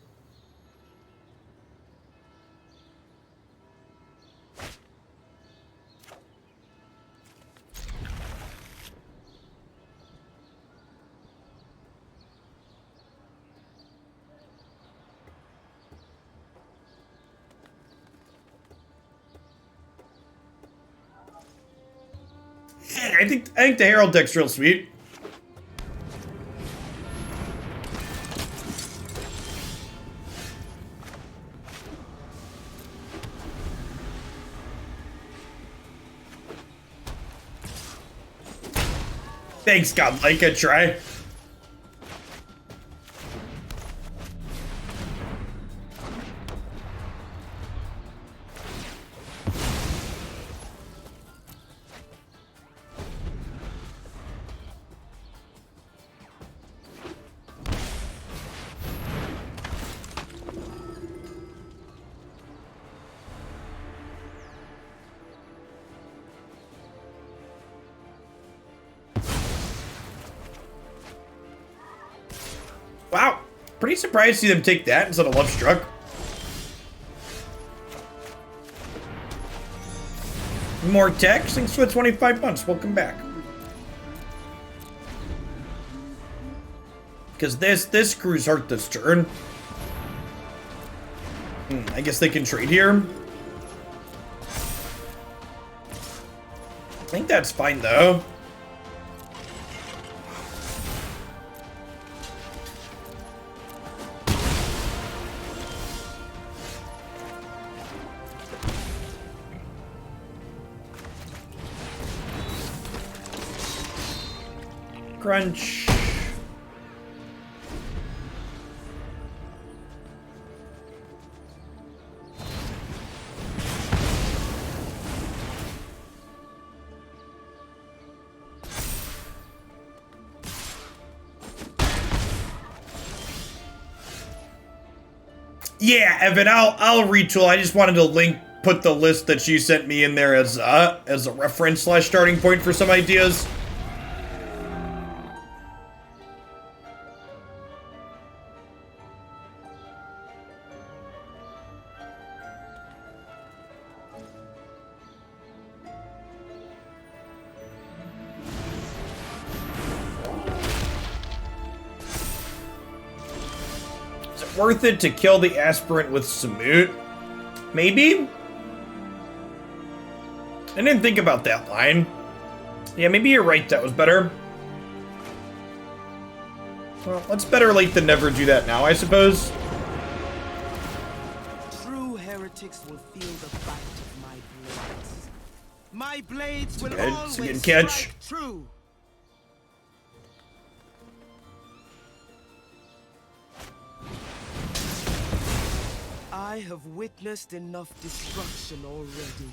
I think the Herald deck's real sweet. Thanks, Godlike, I try. Wow, pretty surprised to see them take that instead of Lovestruck. More tech, thanks for the 25 months, welcome back. Because this screws Heart this turn. I guess they can trade here. I think that's fine though. Crunch. Yeah, Evan, I'll retool. I just wanted to put the list that you sent me in there as a reference / starting point for some ideas. Worth it to kill the aspirant with Samut? Maybe? I didn't think about that line. Yeah, maybe you're right, that was better. Well, let's better late than never do that now, I suppose. True heretics will feel the bite of my blades. My blades will It's always a good catch. strike true. I have witnessed enough destruction already.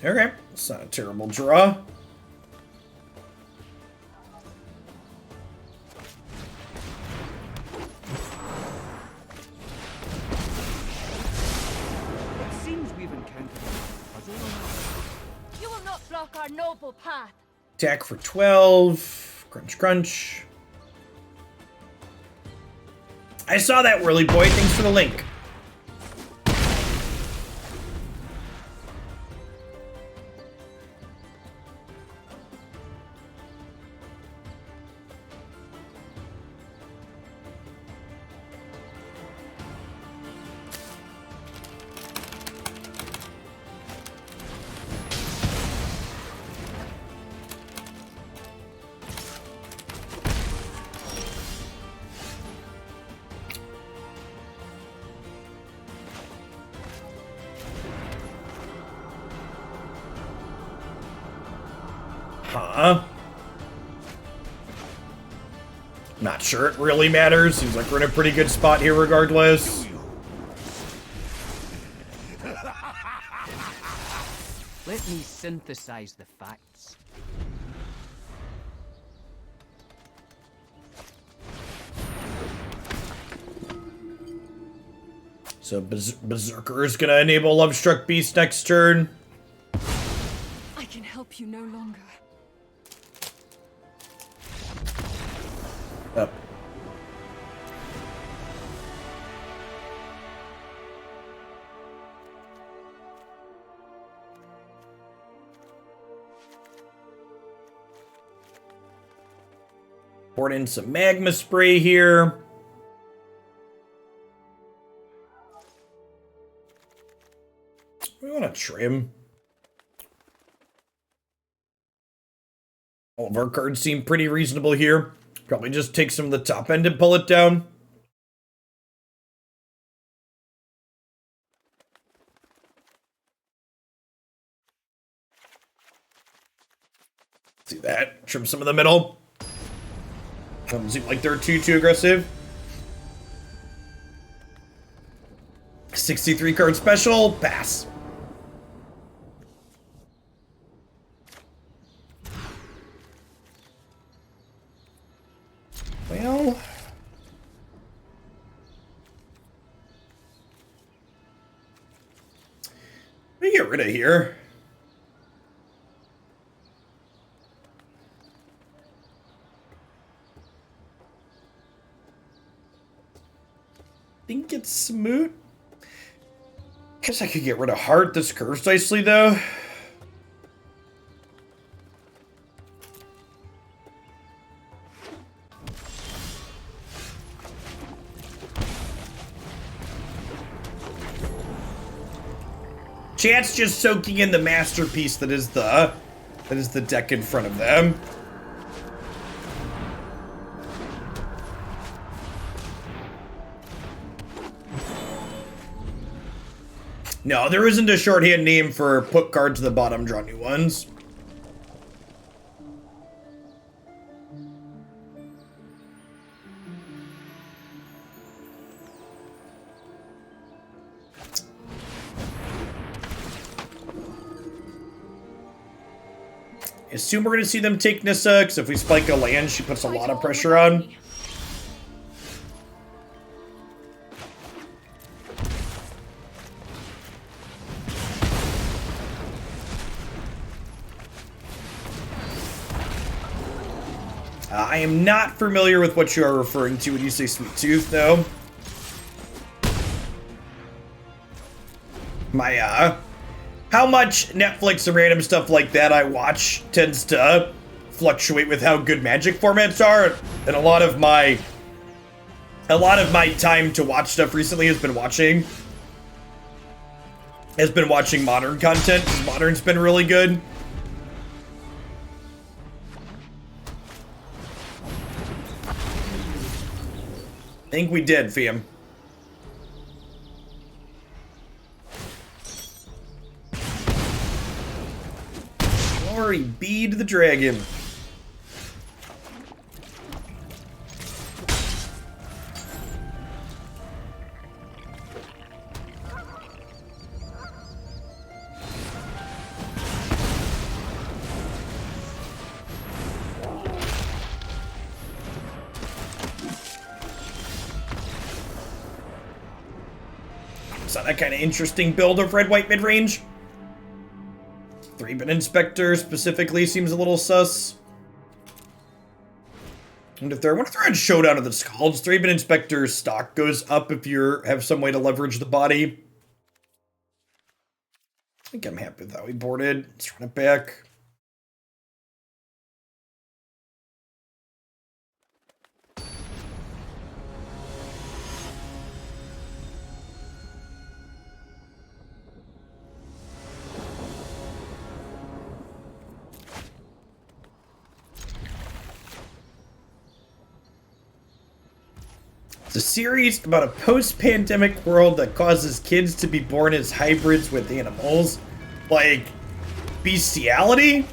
Okay, it's not a terrible draw. It seems we've encountered a puzzle. You will not block our noble path. Attack for 12. Crunch, crunch. I saw that, Whirly Boy. Thanks for the link. Huh? Not sure it really matters. Seems like we're in a pretty good spot here regardless. Let me synthesize the facts. So Berserker is gonna enable Lovestruck Beast next turn. I can help you no longer. Up. Poured in some Magma Spray here. We want to trim. All of our cards seem pretty reasonable here. Probably just take some of the top end and pull it down. See that? Trim some of the middle. Doesn't seem like they're too aggressive. 63 card special, pass. Well, let me get rid of here. Think it's Samut. Guess I could get rid of Heart. This curves nicely though. Chance just soaking in the masterpiece that is the deck in front of them. No, there isn't a shorthand name for put cards to the bottom, draw new ones. I assume we're going to see them take Nissa, because if we spike a land, she puts a lot of pressure on. I am not familiar with what you are referring to when you say Sweet Tooth, though. How much Netflix and random stuff like that I watch tends to fluctuate with how good Magic formats are, and a lot of my time to watch stuff recently has been watching Modern content. Modern's been really good. I think we did, fam. Glory be to the dragon. Is that a kind of interesting build of red-white mid-range? 3-bit Inspector specifically seems a little sus. And if they're, what if they're in Showdown of the Scalds? 3-bit Inspector's stock goes up if you have some way to leverage the body. I think I'm happy with how we boarded. Let's run it back. It's a series about a post-pandemic world that causes kids to be born as hybrids with animals. Like, bestiality?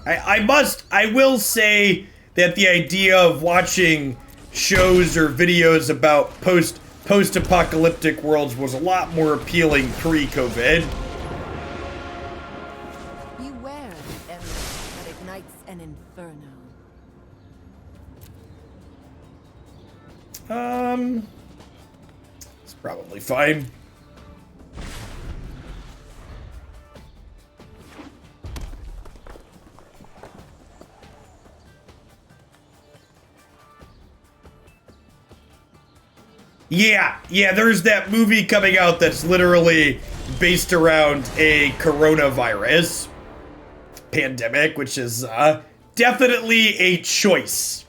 I will say that the idea of watching shows or videos about post-apocalyptic worlds was a lot more appealing pre-COVID. Beware the ember that ignites an inferno. It's probably fine. Yeah, there's that movie coming out that's literally based around a coronavirus pandemic, which is definitely a choice.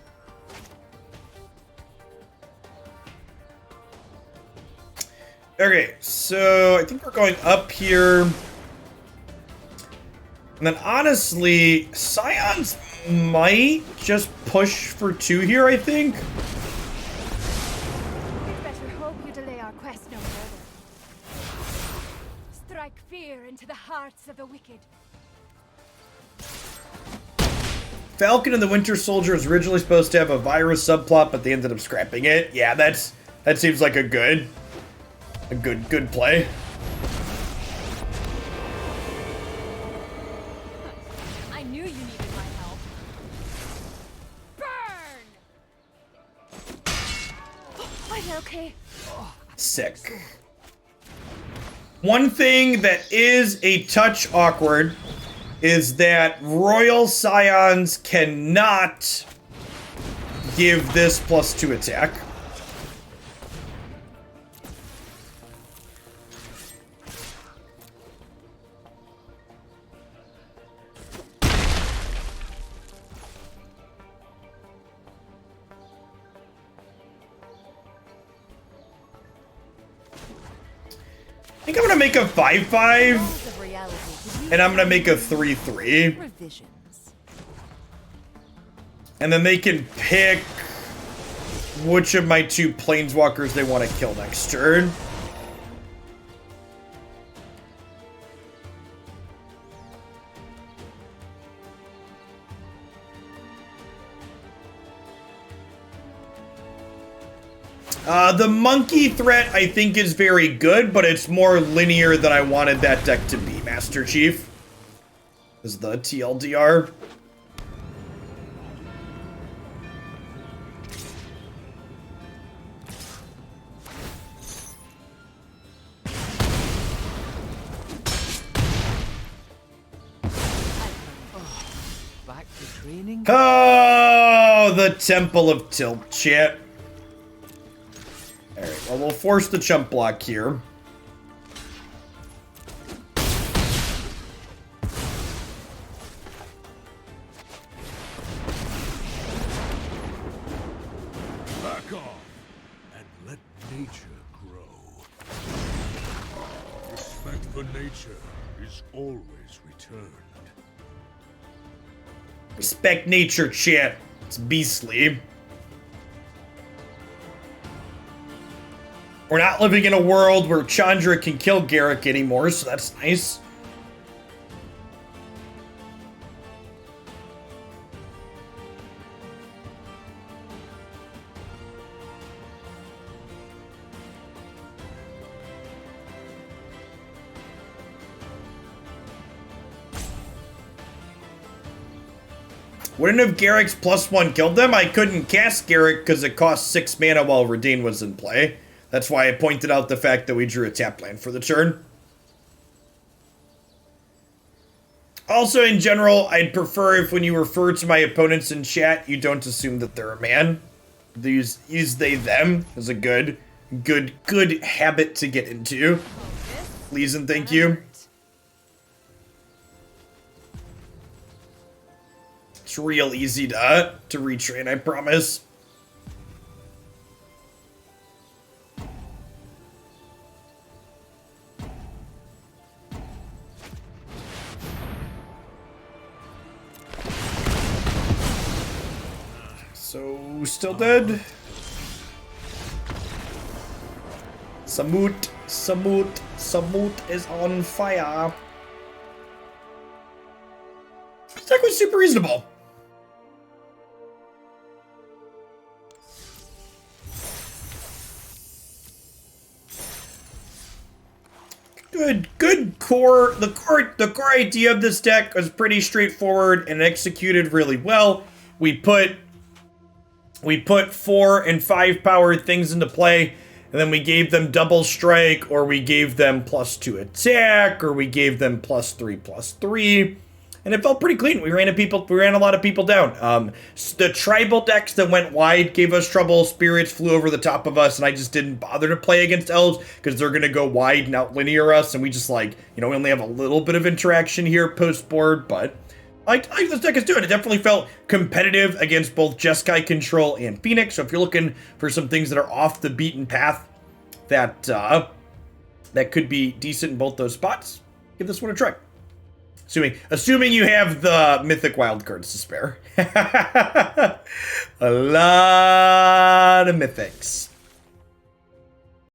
Okay, so I think we're going up here. And then honestly, Scions might just push for 2 here, I think. Fear into the hearts of the wicked. Falcon and the Winter Soldier was originally supposed to have a virus subplot, but they ended up scrapping it. Yeah, that seems like a good play. I knew you needed my help. Burn! Are you okay? Sick. One thing that is a touch awkward is that Royal Scions cannot give this +2 attack. I think I'm gonna make a 5/5, and I'm gonna make a 3/3. And then they can pick which of my 2 planeswalkers they want to kill next turn. The monkey threat, I think, is very good, but it's more linear than I wanted that deck to be, Master Chief. Is the TLDR. Back to training? Oh, the Temple of Tilt, chat. Alright, well, we'll force the chump block here. Back off and let nature grow. Respect for nature is always returned. Respect nature, chat. It's beastly. We're not living in a world where Chandra can kill Garruk anymore, so that's nice. Wouldn't have Garruk's +1 killed them? I couldn't cast Garruk because it cost 6 mana while Redeem was in play. That's why I pointed out the fact that we drew a tap land for the turn. Also, in general, I'd prefer if when you refer to my opponents in chat, you don't assume that they're a man. Use they, them is a good habit to get into. Please and thank you. It's real easy to retrain, I promise. So, still dead? Samut is on fire. It's a deck was super reasonable. Good core. The core idea of this deck was pretty straightforward and executed really well. We put 4 and 5 powered things into play, and then we gave them double strike, or we gave them +2 attack, or we gave them +3/+3, and it felt pretty clean. We ran a lot of people down. The tribal decks that went wide gave us trouble. Spirits flew over the top of us, and I just didn't bother to play against elves because they're gonna go wide and out linear us, and we just we only have a little bit of interaction here post board, but I like this deck is doing. It definitely felt competitive against both Jeskai Control and Phoenix. So if you're looking for some things that are off the beaten path that could be decent in both those spots, give this one a try. Assuming you have the mythic wildcards to spare. A lot of mythics.